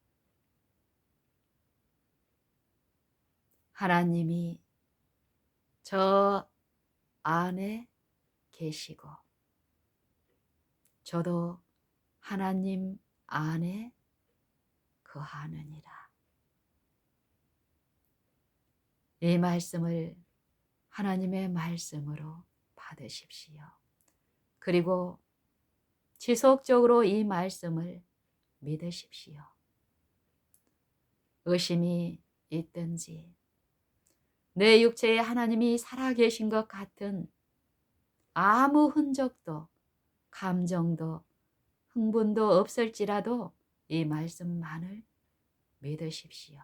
하나님이 저 안에 계시고 저도 하나님 안에 거하느니라. 이 말씀을 하나님의 말씀으로 받으십시오. 그리고 지속적으로 이 말씀을 믿으십시오. 의심이 있든지 내 육체에 하나님이 살아계신 것 같은 아무 흔적도 감정도 흥분도 없을지라도 이 말씀만을 믿으십시오.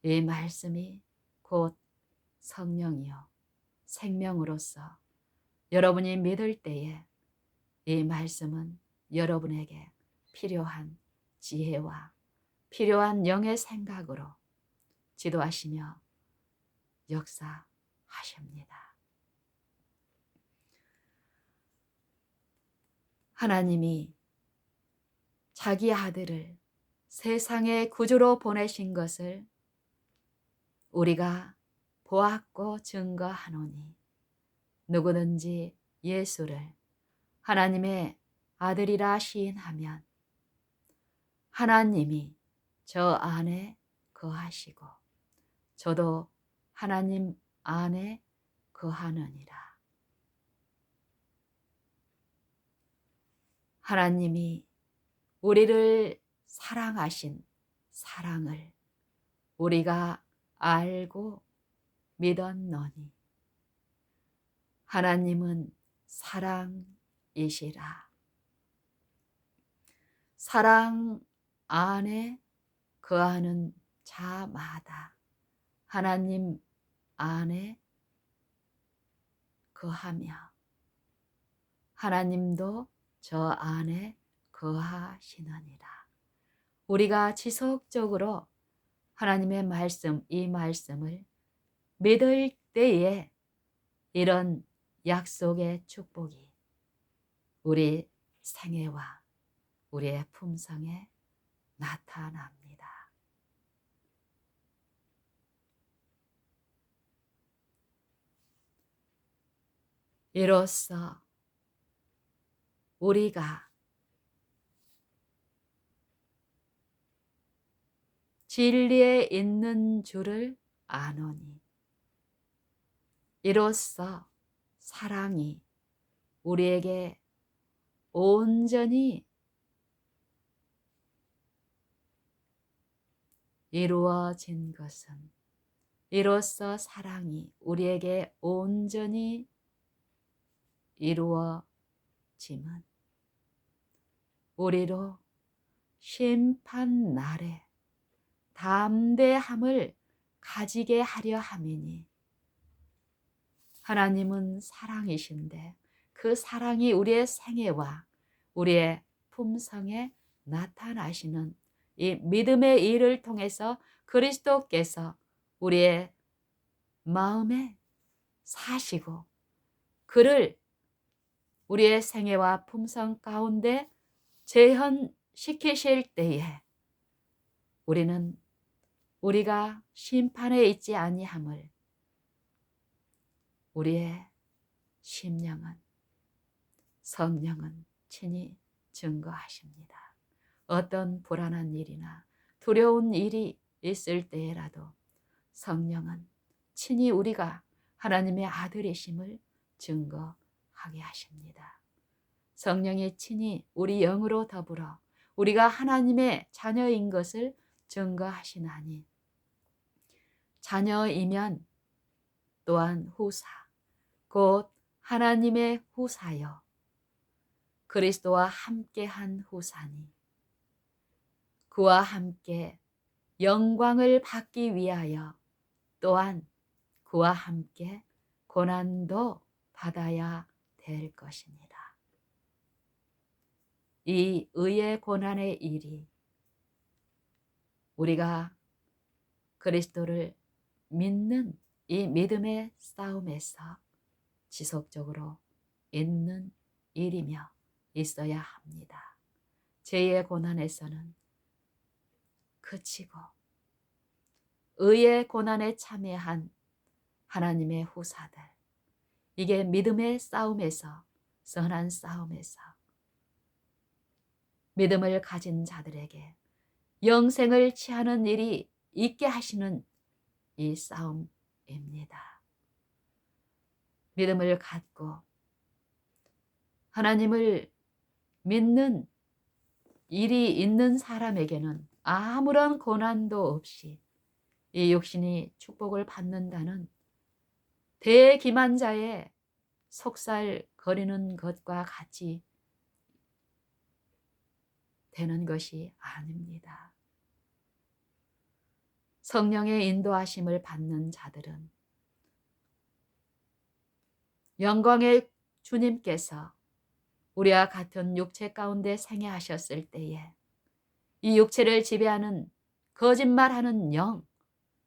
이 말씀이 곧 성령이요 생명으로서 여러분이 믿을 때에 이 말씀은 여러분에게 필요한 지혜와 필요한 영의 생각으로 지도하시며 역사하십니다. 하나님이 자기 아들을 세상의 구주로 보내신 것을 우리가 보았고 증거하노니 누구든지 예수를 하나님의 아들이라 시인하면 하나님이 저 안에 거하시고 저도 하나님 안에 거하느니라. 하나님이 우리를 사랑하신 사랑을 우리가 알고 믿었노니 하나님은 사랑이시라. 사랑 안에 거하는 자마다 하나님 안에 거하며 하나님도 저 안에 거하시느니라. 우리가 지속적으로 하나님의 말씀, 이 말씀을 믿을 때에 이런 약속의 축복이 우리 생애와 우리의 품성에 나타납니다. 이로써 우리가 진리에 있는 줄을 아노니 이로써 사랑이 우리에게 온전히 이루어진 것은 이로써 사랑이 우리에게 온전히 이루어짐은 우리로 심판 날에 담대함을 가지게 하려 함이니 하나님은 사랑이신데 그 사랑이 우리의 생애와 우리의 품성에 나타나시는 이 믿음의 일을 통해서 그리스도께서 우리의 마음에 사시고 그를 우리의 생애와 품성 가운데 재현시키실 때에 우리는 우리가 심판에 있지 아니함을 우리의 심령은, 성령은 친히 증거하십니다. 어떤 불안한 일이나 두려운 일이 있을 때라도 성령은 친히 우리가 하나님의 아들이심을 증거하게 하십니다. 성령이 친히 우리 영으로 더불어 우리가 하나님의 자녀인 것을 증거하시나니 자녀이면 또한 후사, 곧 하나님의 후사여 그리스도와 함께한 후사니 그와 함께 영광을 받기 위하여 또한 그와 함께 고난도 받아야 될 것입니다. 이 의의 고난의 일이 우리가 그리스도를 믿는 이 믿음의 싸움에서 지속적으로 있는 일이며 있어야 합니다. 죄의 고난에서는 그치고 의의 고난에 참여한 하나님의 후사들, 이게 믿음의 싸움에서, 선한 싸움에서 믿음을 가진 자들에게 영생을 취하는 일이 있게 하시는 이 싸움입니다. 믿음을 갖고 하나님을 믿는 일이 있는 사람에게는 아무런 고난도 없이 이 육신이 축복을 받는다는 대기만자의 속살거리는 것과 같이 되는 것이 아닙니다. 성령의 인도하심을 받는 자들은 영광의 주님께서 우리와 같은 육체 가운데 생애하셨을 때에 이 육체를 지배하는 거짓말하는 영,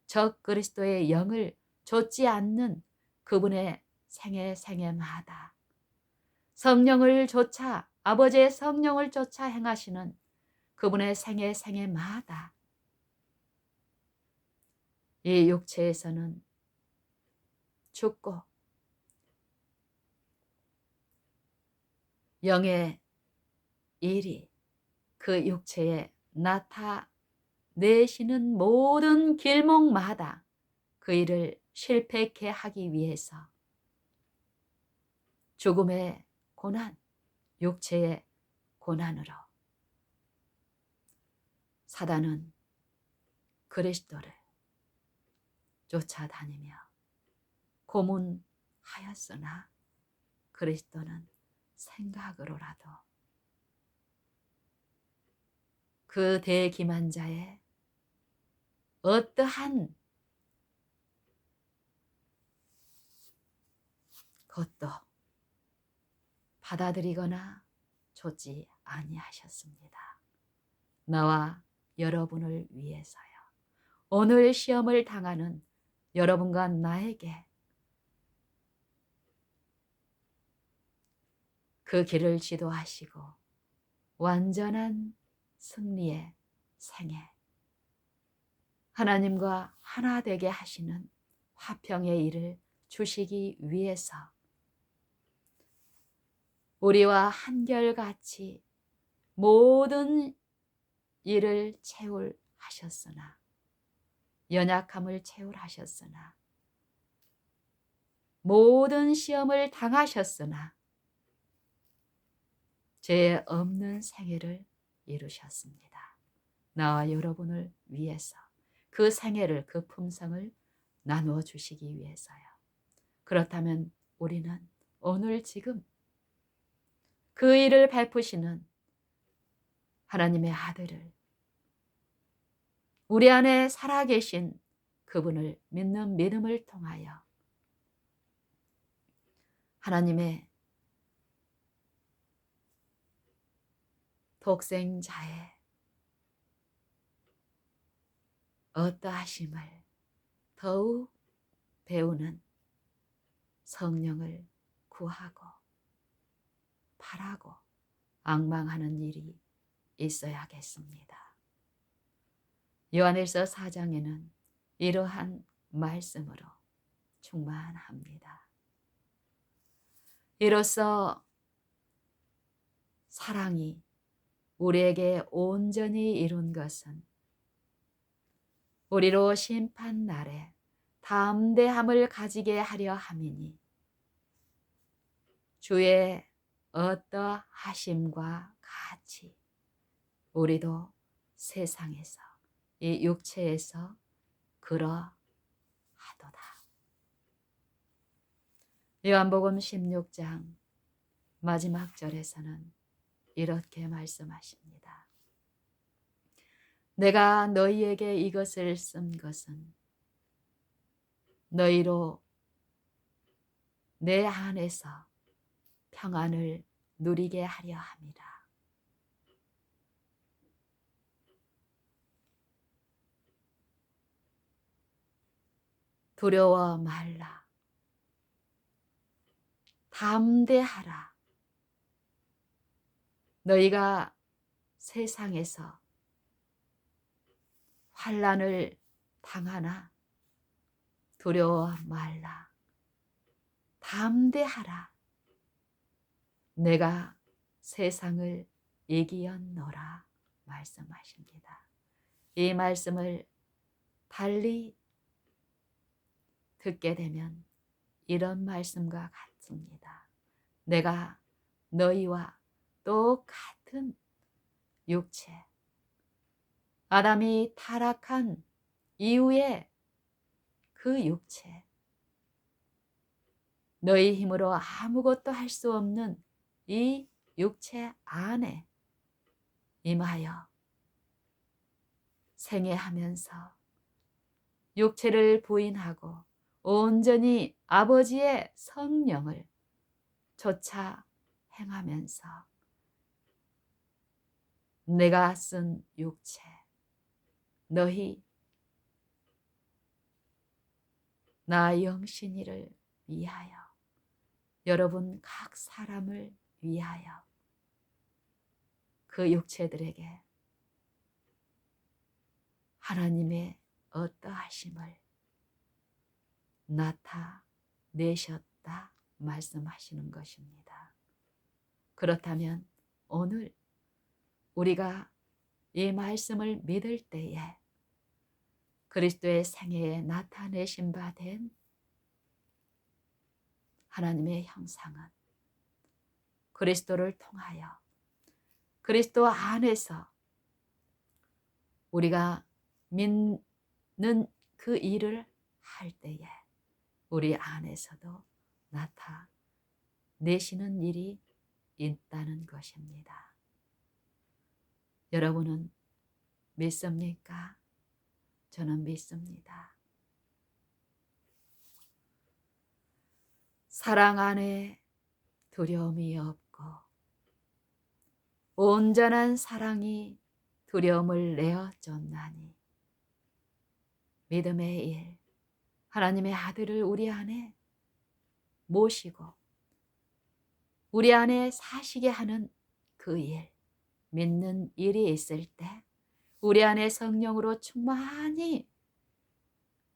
적 그리스도의 영을 좇지 않는 그분의 생애마다 성령을 쫓아 아버지의 성령을 쫓아 행하시는 그분의 생애마다 이 육체에서는 죽고 영의 일이 그 육체에 나타내시는 모든 길목마다 그 일을 실패케 하기 위해서 죽음의 고난, 육체의 고난으로 사단은 그리스도를 쫓아다니며 고문하였으나 그리스도는 생각으로라도 그 대기만자의 어떠한 것도 받아들이거나 좇지 아니하셨습니다. 나와 여러분을 위해서요. 오늘 시험을 당하는 여러분과 나에게 그 길을 지도하시고 완전한 승리의 생애, 하나님과 하나 되게 하시는 화평의 일을 주시기 위해서 우리와 한결같이 모든 일을 채울하셨으나 연약함을 채울하셨으나 모든 시험을 당하셨으나 죄 없는 생애를 이루셨습니다. 나와 여러분을 위해서 그 생애를, 그 품성을 나누어 주시기 위해서요. 그렇다면 우리는 오늘 지금 그 일을 베푸시는 하나님의 아들을, 우리 안에 살아계신 그분을 믿는 믿음을 통하여 하나님의 독생자의 어떠하심을 더욱 배우는 성령을 구하고 바라고 앙망하는 일이 있어야겠습니다. 요한일서 4장에는 이러한 말씀으로 충만합니다. 이로써 사랑이 우리에게 온전히 이룬 것은 우리로 심판날에 담대함을 가지게 하려 함이니 주의 어떠하심과 같이 우리도 세상에서 이 육체에서 그러하도다. 요한복음 16장 마지막 절에서는 이렇게 말씀하십니다. 내가 너희에게 이것을 쓴 것은 너희로 내 안에서 평안을 누리게 하려 함이라. 두려워 말라. 담대하라. 너희가 세상에서 환난을 당하나 두려워 말라. 담대하라. 내가 세상을 이기었노라 말씀하십니다. 이 말씀을 달리 듣게 되면 이런 말씀과 같습니다. 내가 너희와 똑같은 육체, 아담이 타락한 이후에 그 육체, 너희 힘으로 아무것도 할 수 없는 이 육체 안에 임하여 생애하면서 육체를 부인하고 온전히 아버지의 성령을 쫓아 행하면서 내가 쓴 육체, 너희 나 영신이를 위하여, 여러분 각 사람을 위하여 그 육체들에게 하나님의 어떠하심을 나타내셨다 말씀하시는 것입니다. 그렇다면 오늘 우리가 이 말씀을 믿을 때에 그리스도의 생애에 나타내신 바 된 하나님의 형상은 그리스도를 통하여 그리스도 안에서 우리가 믿는 그 일을 할 때에 우리 안에서도 나타내시는 일이 있다는 것입니다. 여러분은 믿습니까? 저는 믿습니다. 사랑 안에 두려움이 없고 온전한 사랑이 두려움을 내어 쫓나니 믿음의 일, 하나님의 아들을 우리 안에 모시고 우리 안에 사시게 하는 그 일, 믿는 일이 있을 때 우리 안에 성령으로 충만히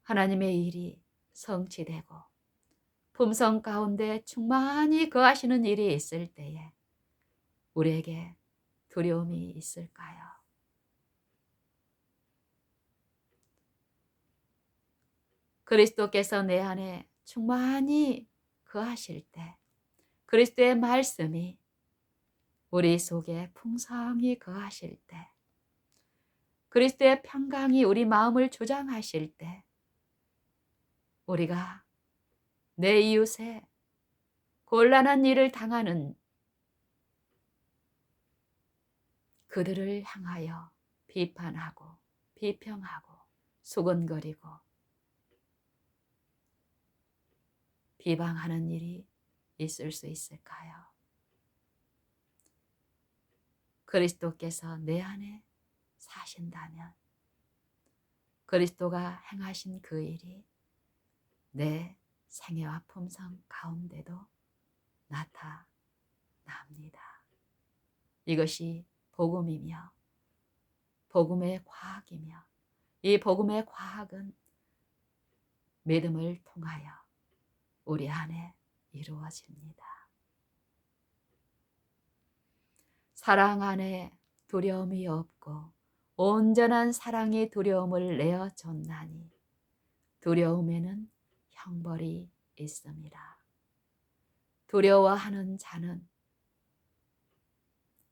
하나님의 일이 성취되고 품성 가운데 충만히 거하시는 일이 있을 때에 우리에게 두려움이 있을까요? 그리스도께서 내 안에 충만히 거하실 때 그리스도의 말씀이 우리 속에 풍성히 거하실 때 그리스도의 평강이 우리 마음을 조장하실 때 우리가 내 이웃에 곤란한 일을 당하는 그들을 향하여 비판하고 비평하고 수근거리고 비방하는 일이 있을 수 있을까요? 그리스도께서 내 안에 사신다면 그리스도가 행하신 그 일이 내 생애와 품성 가운데도 나타나실 납니다. 이것이 복음이며 복음의 과학이며 이 복음의 과학은 믿음을 통하여 우리 안에 이루어집니다. 사랑 안에 두려움이 없고 온전한 사랑이 두려움을 내어 쫓나니 두려움에는 형벌이 있습니다. 두려워하는 자는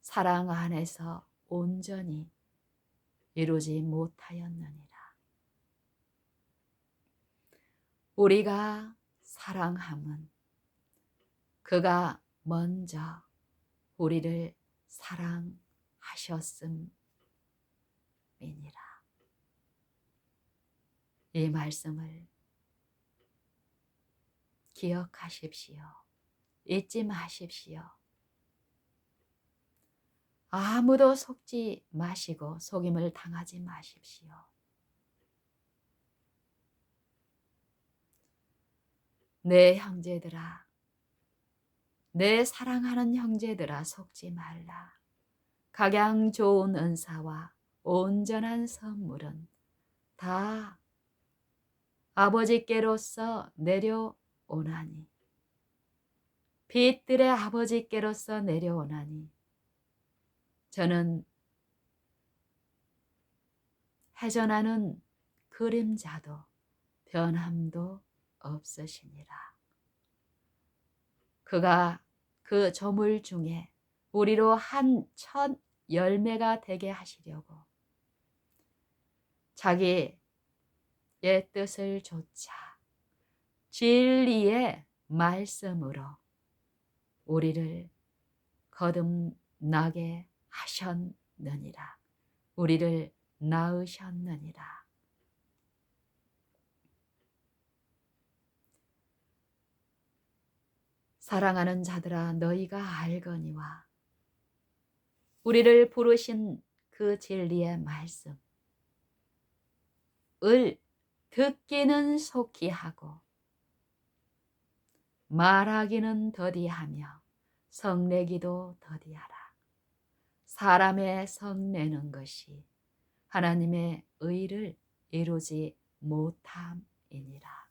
사랑 안에서 온전히 이루지 못하였느니라. 우리가 사랑함은 그가 먼저 우리를 사랑하셨음이니라. 이 말씀을 기억하십시오. 잊지 마십시오. 아무도 속지 마시고 속임을 당하지 마십시오. 내 형제들아, 내 사랑하는 형제들아 속지 말라. 각양 좋은 은사와 온전한 선물은 다 아버지께로서 내려오나니 빛들의 아버지께로서 내려오나니 저는 해전하는 그림자도 변함도 없으시니라. 그가 그 저물 중에 우리로 한 첫 열매가 되게 하시려고 자기의 뜻을 좇아 진리의 말씀으로 우리를 거듭나게 하셨느니라. 우리를 낳으셨느니라. 사랑하는 자들아, 너희가 알거니와 우리를 부르신 그 진리의 말씀을 듣기는 속히 하고 말하기는 더디하며 성내기도 더디하라. 사람의 성내는 것이 하나님의 의를 이루지 못함이니라.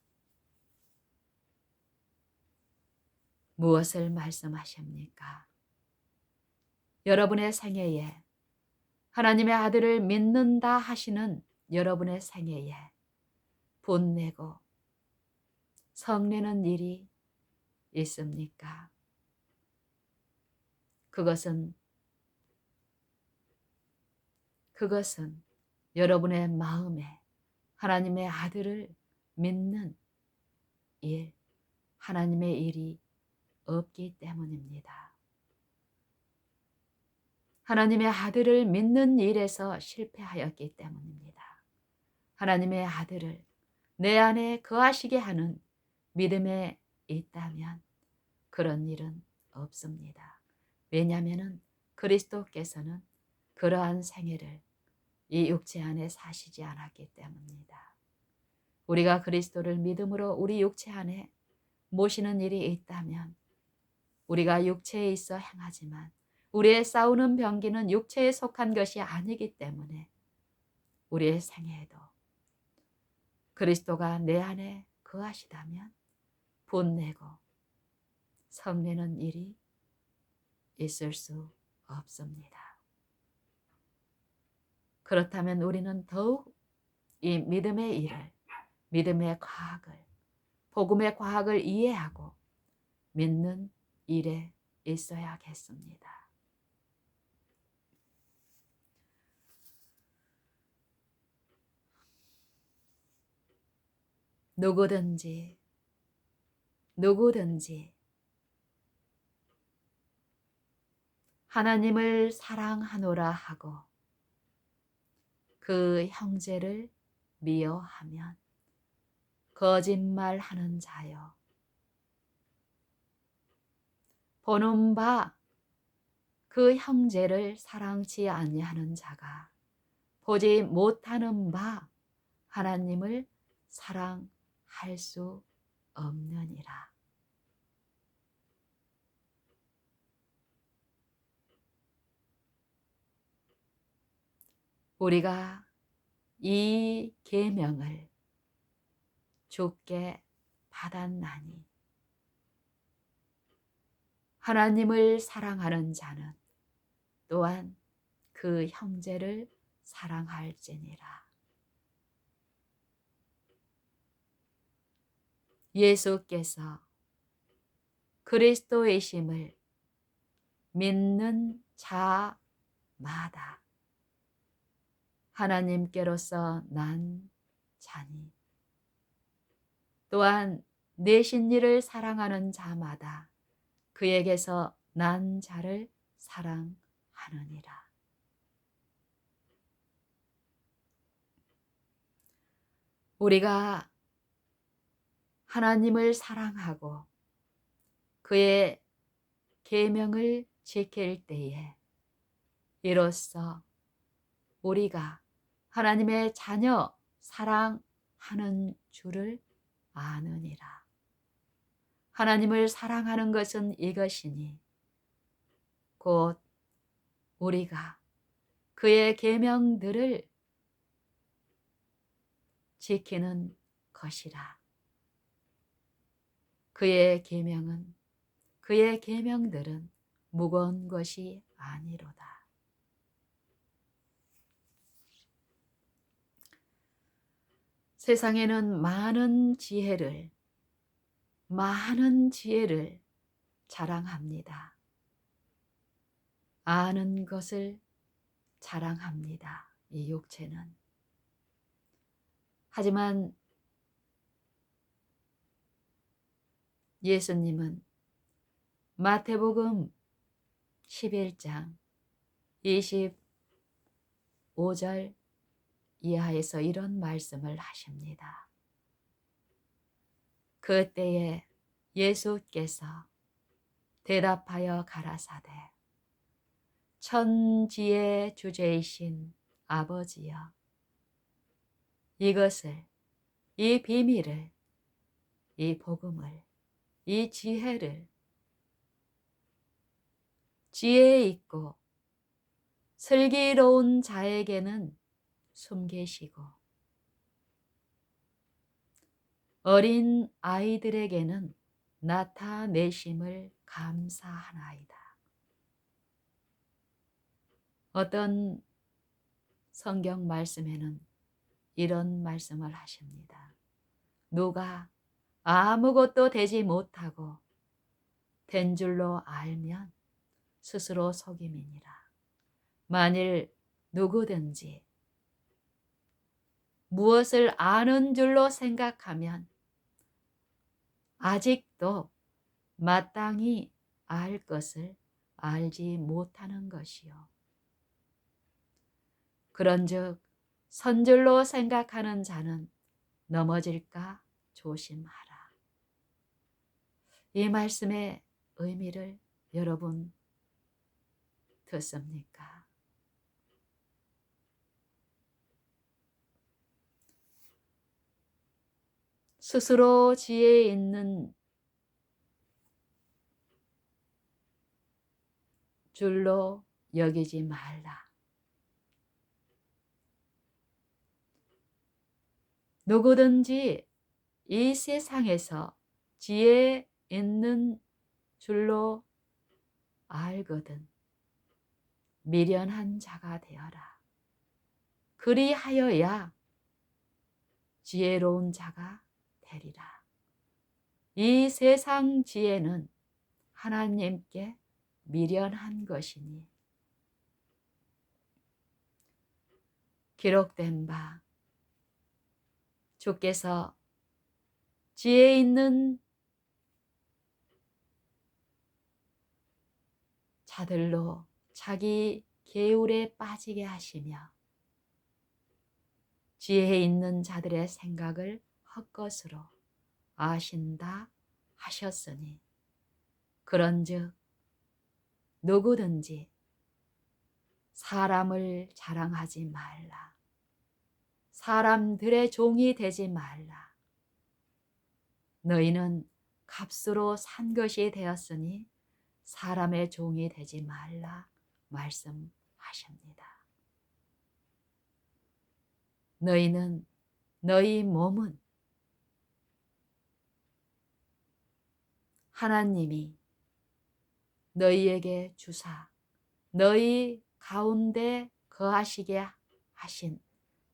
무엇을 말씀하십니까? 여러분의 생애에 하나님의 아들을 믿는다 하시는 여러분의 생애에 분내고 성내는 일이 있습니까? 그것은 여러분의 마음에 하나님의 아들을 믿는 일, 하나님의 일이 없기 때문입니다. 하나님의 아들을 믿는 일에서 실패하였기 때문입니다. 하나님의 아들을 내 안에 거하시게 하는 믿음에 있다면 그런 일은 없습니다. 왜냐하면 그리스도께서는 그러한 생애를 이 육체 안에 사시지 않았기 때문입니다. 우리가 그리스도를 믿음으로 우리 육체 안에 모시는 일이 있다면 우리가 육체에 있어 행하지만 우리의 싸우는 병기는 육체에 속한 것이 아니기 때문에 우리의 생애에도 그리스도가 내 안에 거하시다면 분내고 성내는 일이 있을 수 없습니다. 그렇다면 우리는 더욱 이 믿음의 일을, 믿음의 과학을, 복음의 과학을 이해하고 믿는 일에 있어야겠습니다. 누구든지 하나님을 사랑하노라 하고 그 형제를 미워하면 거짓말하는 자요. 보는 바 그 형제를 사랑치 아니하는 자가 보지 못하는 바 하나님을 사랑할 수 없느니라. 우리가 이 계명을 주께 받았나니 하나님을 사랑하는 자는 또한 그 형제를 사랑할지니라. 예수께서 그리스도이심을 믿는 자마다 하나님께로서 난 자니 또한 내신 이를 사랑하는 자마다 그에게서 난 자를 사랑하느니라. 우리가 하나님을 사랑하고 그의 계명을 지킬 때에 이로써 우리가 하나님의 자녀 사랑하는 줄을 아느니라. 하나님을 사랑하는 것은 이것이니 곧 우리가 그의 계명들을 지키는 것이라. 그의 계명들은 무거운 것이 아니로다. 세상에는 많은 지혜를 자랑합니다. 아는 것을 자랑합니다. 이 육체는. 하지만 예수님은 마태복음 11장 25절 이하에서 이런 말씀을 하십니다. 그때에 예수께서 대답하여 가라사대 천지의 주제이신 아버지여 이것을 이 비밀을 이 복음을 이 지혜를 지혜 있고 슬기로운 자에게는 숨기시고 어린 아이들에게는 나타내심을 감사하나이다. 어떤 성경 말씀에는 이런 말씀을 하십니다. 누가 아무것도 되지 못하고 된 줄로 알면 스스로 속임이니라. 만일 누구든지 무엇을 아는 줄로 생각하면 아직도 마땅히 알 것을 알지 못하는 것이요. 그런즉 선줄로 생각하는 자는 넘어질까 조심하라. 이 말씀의 의미를 여러분 듣습니까? 스스로 지혜 있는 줄로 여기지 말라. 누구든지 이 세상에서 지혜 있는 줄로 알거든 미련한 자가 되어라. 그리하여야 지혜로운 자가 되리라. 이 세상 지혜는 하나님께 미련한 것이니 기록된 바 주께서 지혜 있는 자들로 자기 계율에 빠지게 하시며 지혜 있는 자들의 생각을 헛것으로 아신다 하셨으니 그런즉 누구든지 사람을 자랑하지 말라. 사람들의 종이 되지 말라. 너희는 값으로 산 것이 되었으니 사람의 종이 되지 말라 말씀하십니다. 너희는 너희 몸은 하나님이 너희에게 주사 너희 가운데 거하시게 하신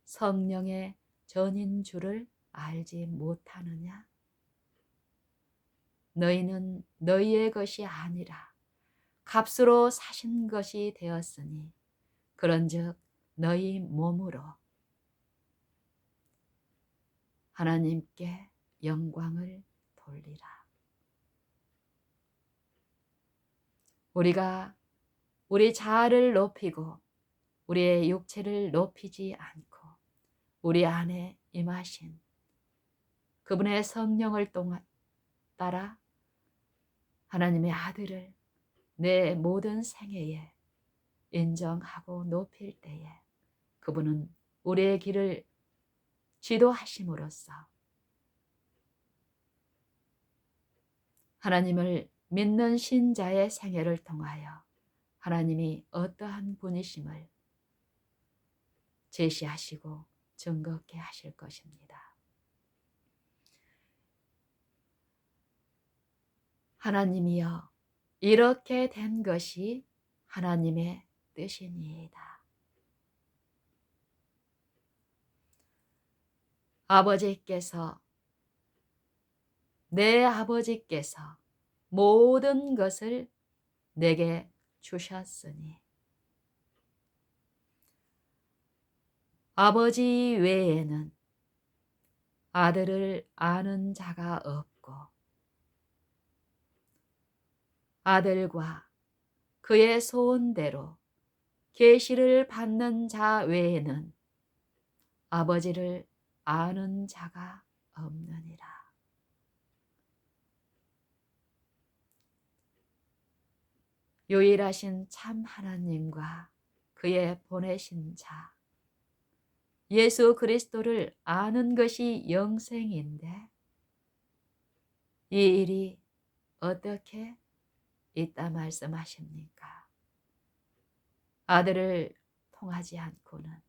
성령의 전인 줄을 알지 못하느냐? 너희는 너희의 것이 아니라 값으로 사신 것이 되었으니 그런즉 너희 몸으로 하나님께 영광을 돌리라. 우리가 우리 자아를 높이고 우리의 육체를 높이지 않고 우리 안에 임하신 그분의 성령을 따라 하나님의 아들을 내 모든 생애에 인정하고 높일 때에 그분은 우리의 길을 지도하심으로써 하나님을 믿는 신자의 생애를 통하여 하나님이 어떠한 분이심을 제시하시고 증거케 하실 것입니다. 하나님이여 이렇게 된 것이 하나님의 뜻이니이다. 아버지께서 내 아버지께서 모든 것을 내게 주셨으니 아버지 외에는 아들을 아는 자가 없고 아들과 그의 소원대로 계시를 받는 자 외에는 아버지를 아는 자가 없느니라. 유일하신 참 하나님과 그의 보내신 자 예수 그리스도를 아는 것이 영생인데 이 일이 어떻게 있다 말씀하십니까? 아들을 통하지 않고는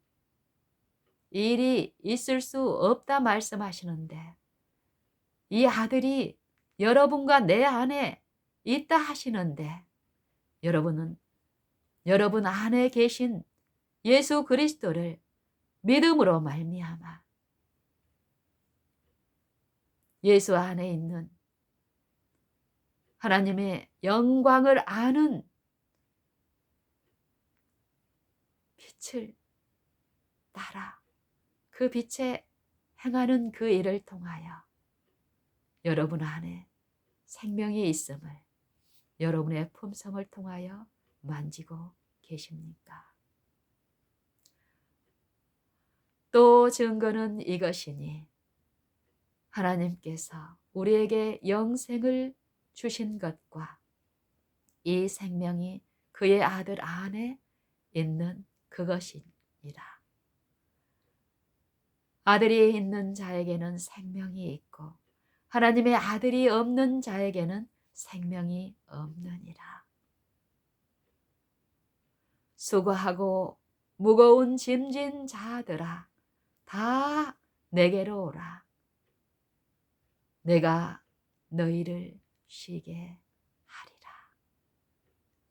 이 일이 있을 수 없다 말씀하시는데 이 아들이 여러분과 내 안에 있다 하시는데 여러분은 여러분 안에 계신 예수 그리스도를 믿음으로 말미암아 예수 안에 있는 하나님의 영광을 아는 빛을 따라 그 빛에 행하는 그 일을 통하여 여러분 안에 생명이 있음을 여러분의 품성을 통하여 만지고 계십니까? 또 증거는 이것이니 하나님께서 우리에게 영생을 주신 것과 이 생명이 그의 아들 안에 있는 그것이니라. 아들이 있는 자에게는 생명이 있고 하나님의 아들이 없는 자에게는 생명이 없느니라. 수고하고 무거운 짐진 자들아 다 내게로 오라. 내가 너희를 쉬게 하리라.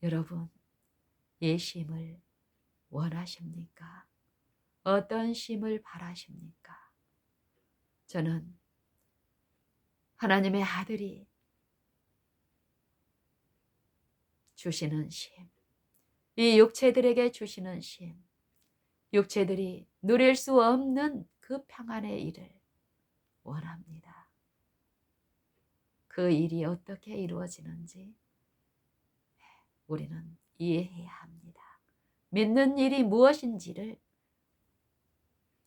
여러분, 이 쉼을 원하십니까? 어떤 쉼을 바라십니까? 저는 하나님의 아들이 주시는 쉼, 이 육체들에게 주시는 쉼, 육체들이 누릴 수 없는 그 평안의 일을 원합니다. 그 일이 어떻게 이루어지는지 우리는 이해해야 합니다. 믿는 일이 무엇인지를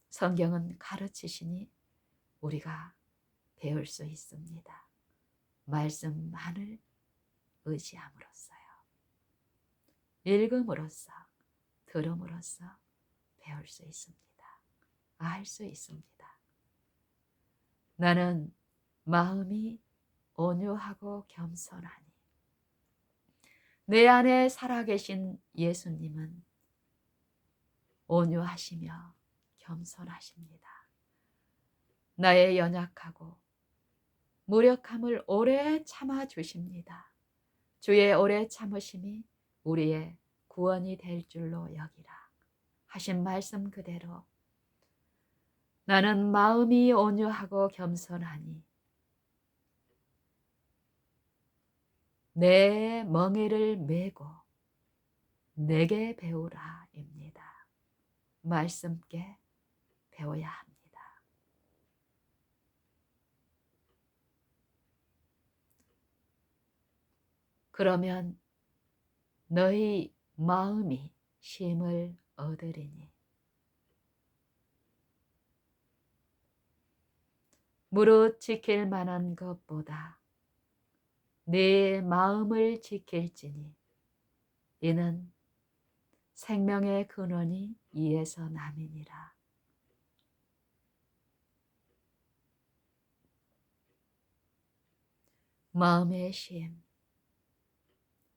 성경은 가르치시니 우리가 배울 수 있습니다. 말씀만을 의지함으로써요. 읽음으로써, 들음으로써 배울 수 있습니다. 알 수 있습니다. 나는 마음이 온유하고 겸손하니 내 안에 살아계신 예수님은 온유하시며 겸손하십니다. 나의 연약하고 무력함을 오래 참아 주십니다. 주의 오래 참으심이 우리의 구원이 될 줄로 여기라 하신 말씀 그대로 나는 마음이 온유하고 겸손하니 내 멍에를 메고 내게 배우라입니다. 말씀께 배워야 합니다. 그러면 너희 마음이 쉼을 얻으리니 무릇 지킬 만한 것보다 네 마음을 지킬지니 이는 생명의 근원이 이에서 남이니라. 마음의 쉼,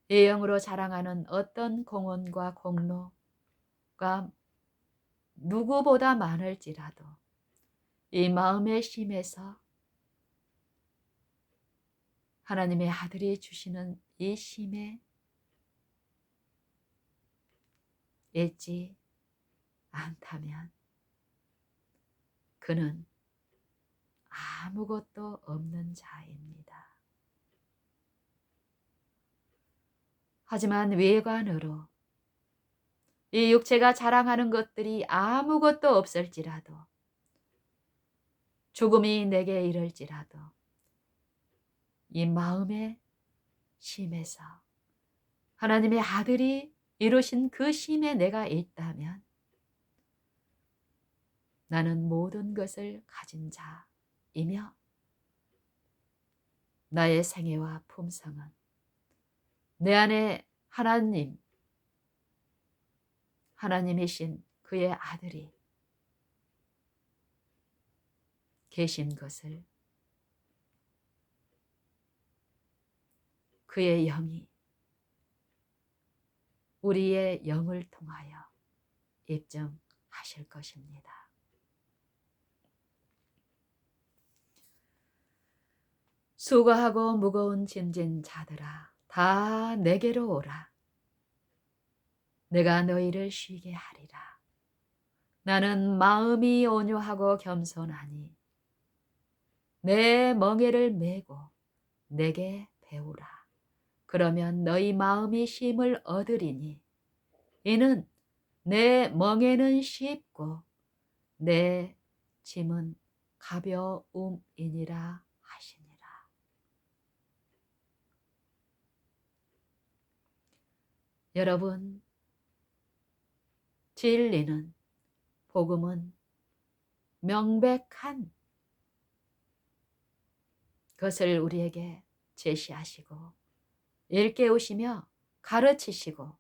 이 영으로 자랑하는 어떤 공헌과 공로가 누구보다 많을지라도 이 마음의 쉼에서 하나님의 아들이 주시는 이 쉼에 있지 않다면 그는 아무것도 없는 자입니다. 하지만 외관으로 이 육체가 자랑하는 것들이 아무것도 없을지라도 죽음이 내게 이를지라도 이 마음의 쉼에서 하나님의 아들이 이루신 그 쉼에 내가 있다면 나는 모든 것을 가진 자이며 나의 생애와 품성은 내 안에 하나님이신 그의 아들이 계신 것을 그의 영이 우리의 영을 통하여 입증하실 것입니다. 수고하고 무거운 짐진 자들아 다 내게로 오라. 내가 너희를 쉬게 하리라. 나는 마음이 온유하고 겸손하니 내 멍에를 메고 내게 배우라. 그러면 너희 마음이 쉼을 얻으리니 이는 내 멍에는 쉽고 내 짐은 가벼움이니라 하시니라. 여러분, 진리는 복음은 명백한 것을 우리에게 제시하시고 일깨우시며 가르치시고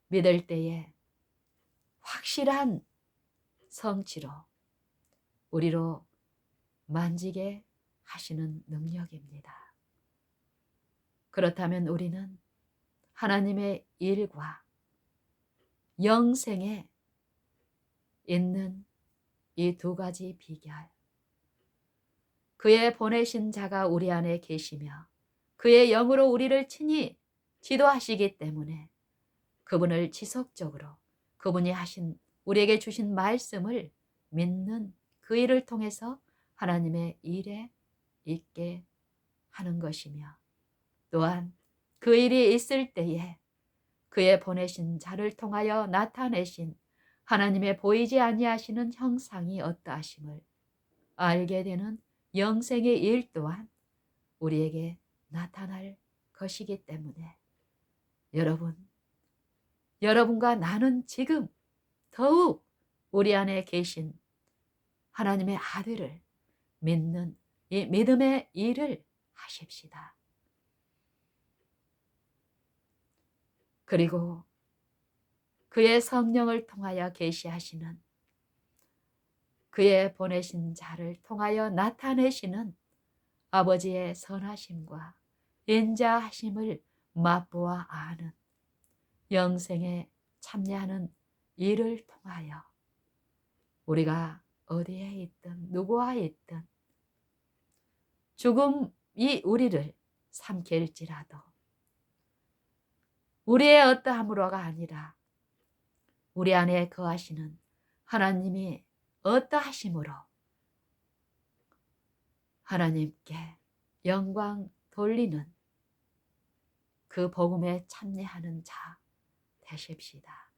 믿을 때에 확실한 성취로 우리로 만지게 하시는 능력입니다. 그렇다면 우리는 하나님의 일과 영생에 있는 이 두 가지 비결, 그의 보내신 자가 우리 안에 계시며 그의 영으로 우리를 친히 지도하시기 때문에 그분을 지속적으로 그분이 우리에게 주신 말씀을 믿는 그 일을 통해서 하나님의 일에 있게 하는 것이며 또한 그 일이 있을 때에 그의 보내신 자를 통하여 나타내신 하나님의 보이지 아니하시는 형상이 어떠하심을 알게 되는 영생의 일 또한 우리에게 나타날 것이기 때문에 여러분과 나는 지금 더욱 우리 안에 계신 하나님의 아들을 믿는 이 믿음의 일을 하십시다. 그리고 그의 성령을 통하여 계시하시는 그의 보내신 자를 통하여 나타내시는 아버지의 선하심과 인자하심을 맛보아 아는 영생에 참여하는 일을 통하여 우리가 어디에 있든 누구와 있든 죽음이 우리를 삼킬지라도 우리의 어떠함으로가 아니라 우리 안에 거하시는 하나님이 어떠하심으로 하나님께 영광 돌리는 그 복음에 참여하는 자 되십시다.